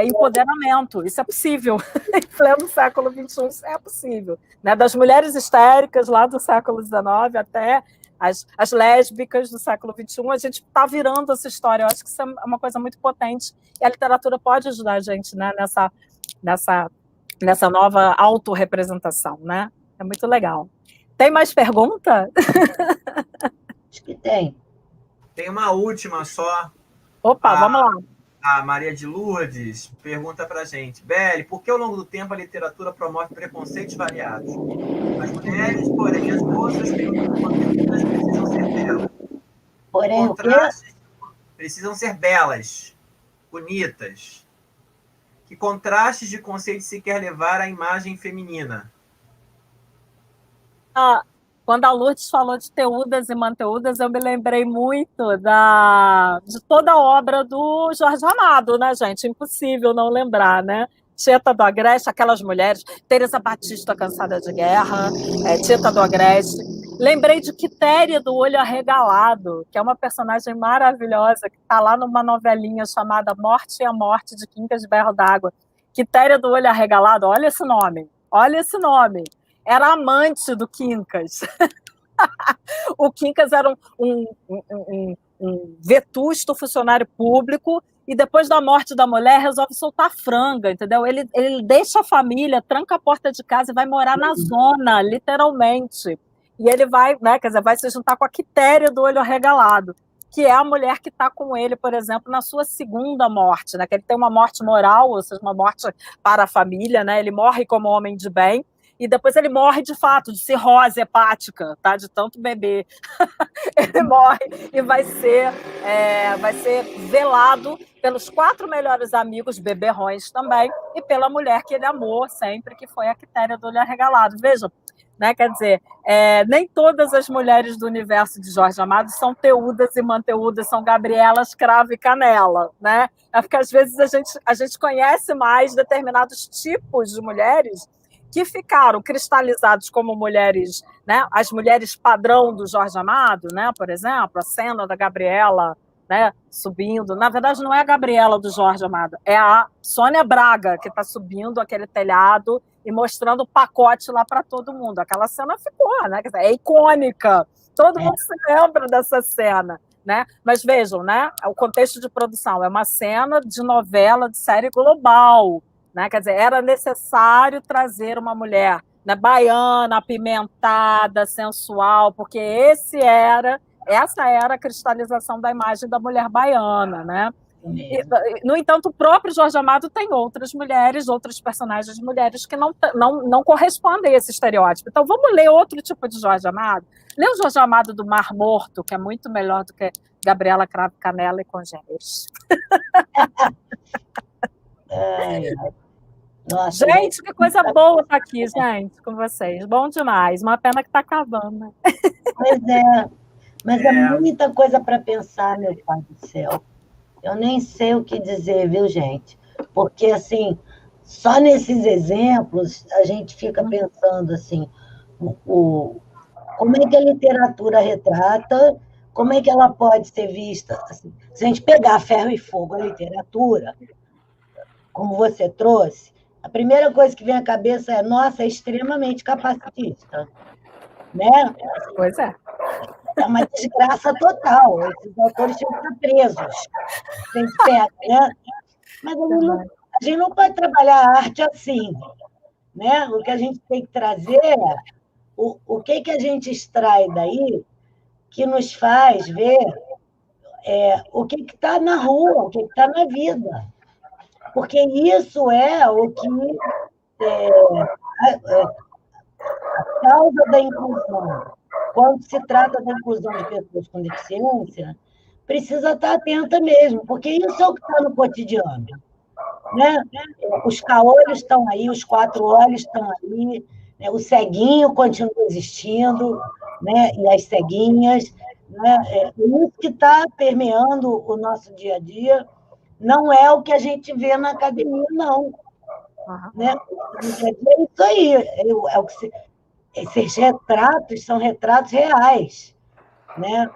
empoderamento. Isso é possível. Em pleno século XXI, isso é possível. Né? Das mulheres histéricas lá do século XIX até as lésbicas do século XXI, a gente está virando essa história. Eu acho que isso é uma coisa muito potente, e a literatura pode ajudar a gente, né, nessa nova autorrepresentação, né? É muito legal. Tem mais pergunta? Acho que tem. Tem uma última só. Opa, vamos lá. A Maria de Lourdes pergunta para a gente: Beli, por que ao longo do tempo a literatura promove preconceitos variados? As mulheres, porém, as moças precisam ser belas. Porém, contrastes precisam ser belas, bonitas. Que contrastes de conceitos se quer levar à imagem feminina? Quando a Lourdes falou de Teudas e Manteudas, eu me lembrei muito de toda a obra do Jorge Amado, né, gente? Impossível não lembrar, né? Tieta do Agreste, aquelas mulheres, Teresa Batista, Cansada de Guerra, Tieta do Agreste. Lembrei de Quitéria do Olho Arregalado, que é uma personagem maravilhosa, que está lá numa novelinha chamada Morte e a Morte, de Quincas de Berro d'Água. Quitéria do Olho Arregalado, olha esse nome, olha esse nome. era amante do Quincas. O Quincas era um vetusto funcionário público e depois da morte da mulher resolve soltar franga, entendeu? Ele deixa a família, tranca a porta de casa e vai morar na zona, literalmente. E ele vai, né, quer dizer, vai se juntar com a Quitéria do Olho Arregalado, que é a mulher que está com ele, por exemplo, na sua segunda morte, né? Que ele tem uma morte moral, ou seja, uma morte para a família, né? Ele morre como homem de bem, e depois ele morre de fato, de cirrose hepática, tá? De tanto beber. Ele morre e vai ser velado pelos 4 melhores amigos beberrões também, e pela mulher que ele amou sempre, que foi a Quitéria do Olho Arregalado. Vejam, né? Quer dizer, nem todas as mulheres do universo de Jorge Amado são teudas e manteudas, são Gabrielas, Cravo e Canela, né? É porque às vezes a gente conhece mais determinados tipos de mulheres que ficaram cristalizados como mulheres, né? As mulheres padrão do Jorge Amado, né? Por exemplo, a cena da Gabriela, né? Subindo. Na verdade, não é a Gabriela do Jorge Amado, é a Sônia Braga que está subindo aquele telhado e mostrando o pacote lá para todo mundo. Aquela cena ficou, né? É icônica. Todo mundo se lembra dessa cena, né? Mas vejam, né? O contexto de produção é uma cena de novela de série global, né? Quer dizer, era necessário trazer uma mulher, né, baiana, apimentada, sensual, porque essa era a cristalização da imagem da mulher baiana, né? No entanto, o próprio Jorge Amado tem outras mulheres, outros personagens de mulheres que não correspondem a esse estereótipo. Então, vamos ler outro tipo de Jorge Amado? Lê o Jorge Amado do Mar Morto, que é muito melhor do que Gabriela, Cravo, Canela e Congêneres. Nossa, gente, que coisa boa estar aqui, gente, com vocês. Bom demais. Uma pena que está acabando. Pois é, mas é muita coisa para pensar, meu pai do céu. Eu nem sei o que dizer, viu, gente? Porque, assim, só nesses exemplos a gente fica pensando, assim, como é que a literatura retrata, como é que ela pode ser vista. Assim, se a gente pegar Ferro e Fogo, a literatura, como você trouxe, a primeira coisa que vem à cabeça é, nossa, é extremamente capacitista, né? Pois é. É uma desgraça total. Esses autores tinham que estar presos. Sem pega, né? Mas a gente não pode trabalhar a arte assim, né? O que a gente tem que trazer é o que a gente extrai daí que nos faz ver o que está na rua, o que está na vida. Porque isso é o que a causa da inclusão. Quando se trata da inclusão de pessoas com deficiência, precisa estar atenta mesmo, porque isso é o que está no cotidiano. Né? Os caolhos estão aí, os 4 olhos estão aí, né? O ceguinho continua existindo, né? E as ceguinhas. Né? Isso que está permeando o nosso dia a dia não é o que a gente vê na academia, não. Né? No dia a dia é isso aí. Esses retratos são retratos reais. Né?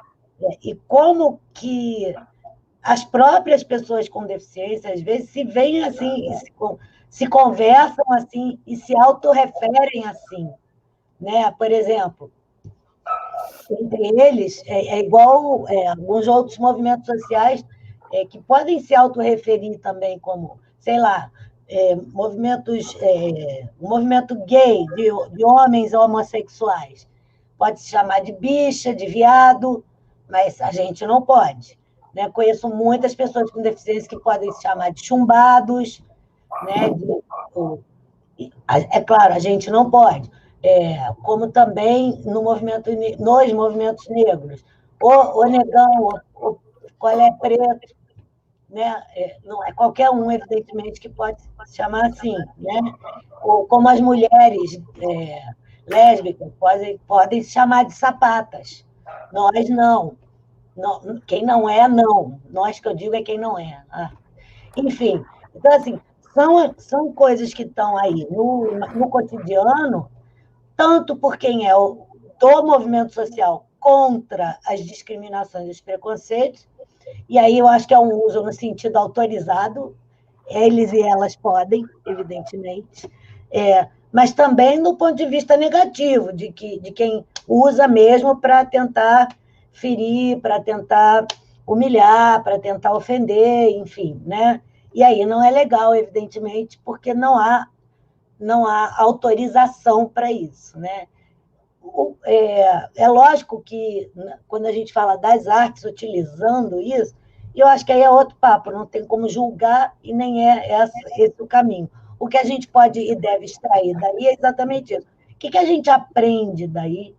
E como que as próprias pessoas com deficiência, às vezes, se veem assim, se conversam assim e se autorreferem assim. Né? Por exemplo, entre eles, é igual alguns outros movimentos sociais que podem se autorreferir também como, sei lá, o movimento gay de homens homossexuais. Pode se chamar de bicha, de viado, mas a gente não pode. Né? Conheço muitas pessoas com deficiência que podem se chamar de chumbados, né? É claro, a gente não pode. Como também nos movimentos negros. O negão, o colé preto, né? Não é qualquer um, evidentemente, que pode se chamar assim. Né? Ou como as mulheres lésbicas podem se chamar de sapatas. Nós não. Quem não é, não. Nós que eu digo é quem não é. Enfim, então, assim, são coisas que estão aí no cotidiano, tanto por quem é do movimento social contra as discriminações e os preconceitos, e aí eu acho que é um uso no sentido autorizado, eles e elas podem, evidentemente, mas também do ponto de vista negativo, de quem usa mesmo para tentar ferir, para tentar humilhar, para tentar ofender, enfim, né? E aí não é legal, evidentemente, porque não há autorização para isso, né? É lógico que quando a gente fala das artes utilizando isso, eu acho que aí é outro papo, não tem como julgar e nem é esse o caminho. O que a gente pode e deve extrair daí é exatamente isso. O que a gente aprende daí,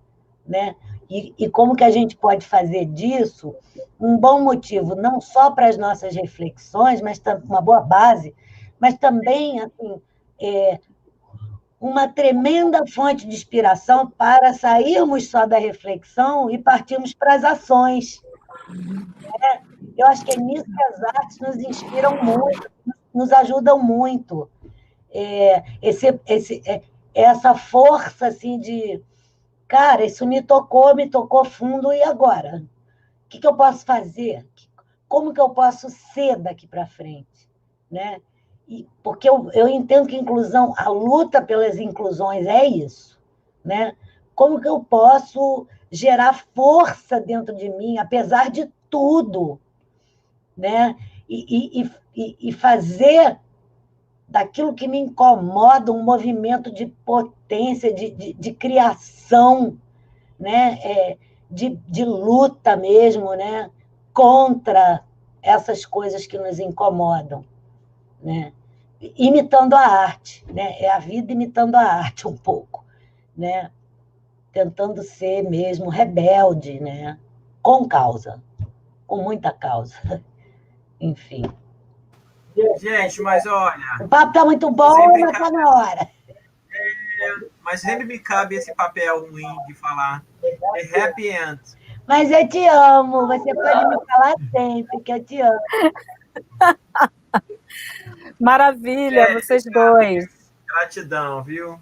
né? E como que a gente pode fazer disso um bom motivo, não só para as nossas reflexões, mas uma boa base, mas também assim, uma tremenda fonte de inspiração para sairmos só da reflexão e partirmos para as ações. Eu acho que é nisso que as artes nos inspiram muito, nos ajudam muito. Essa força assim, de, cara, isso me tocou fundo, e agora? O que eu posso fazer? Como que eu posso ser daqui para frente? Né? Porque eu entendo que inclusão, a luta pelas inclusões é isso. Né? Como que eu posso gerar força dentro de mim, apesar de tudo, né? E fazer daquilo que me incomoda um movimento de potência, de criação, né? De luta mesmo, né? Contra essas coisas que nos incomodam, né? Imitando a arte, né? É a vida imitando a arte um pouco, né? Tentando ser mesmo rebelde, né? Com causa, com muita causa. Enfim. Gente, mas olha. O papo está muito bom, mas está na hora. Mas sempre me cabe esse papel ruim de falar The Happy End. Mas eu te amo, você pode me falar sempre que eu te amo. Maravilha, vocês dois. Gratidão, viu?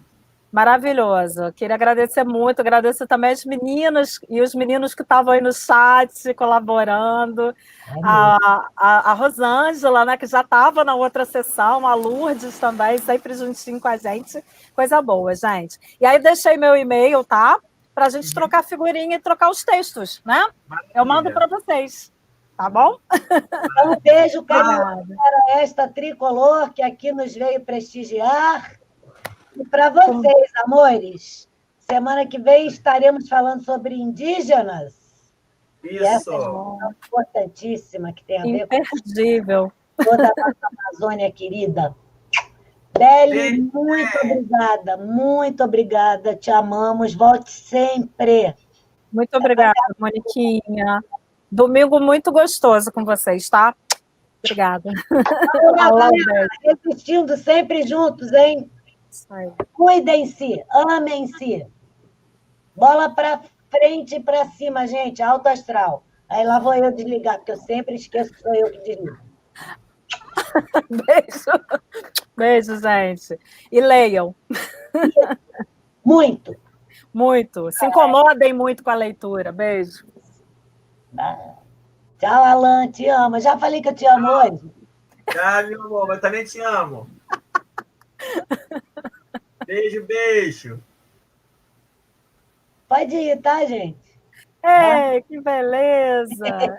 Maravilhoso. Queria agradecer muito, agradeço também as meninas e os meninos que estavam aí no chat colaborando. A Rosângela, né, que já estava na outra sessão, a Lourdes também, sempre juntinho com a gente. Coisa boa, gente. E aí deixei meu e-mail, tá? Para a gente trocar figurinha e trocar os textos, né? Maravilha. Eu mando para vocês. Tá bom? Um beijo para esta tricolor que aqui nos veio prestigiar. E para vocês, amores, semana que vem estaremos falando sobre indígenas. Isso. E essa é uma importantíssima que tem a ver imperdível. Com toda a nossa Amazônia querida. Beli, muito obrigada, te amamos, volte sempre. Muito obrigada, Moniquinha. Domingo muito gostoso com vocês, tá? Obrigada. Resistindo sempre juntos, hein? Cuidem-se, amem-se. Bola para frente e para cima, gente, alto astral. Aí lá vou eu desligar, porque eu sempre esqueço que sou eu que desligo. Beijo. Beijo, gente. E leiam. Muito. Muito. Se incomodem muito com a leitura. Beijo. Tchau, Alan, te amo. Já falei que eu te amo hoje. Tchau, meu amor, eu também te amo. Beijo, beijo. Pode ir, tá, gente? Ei, que beleza!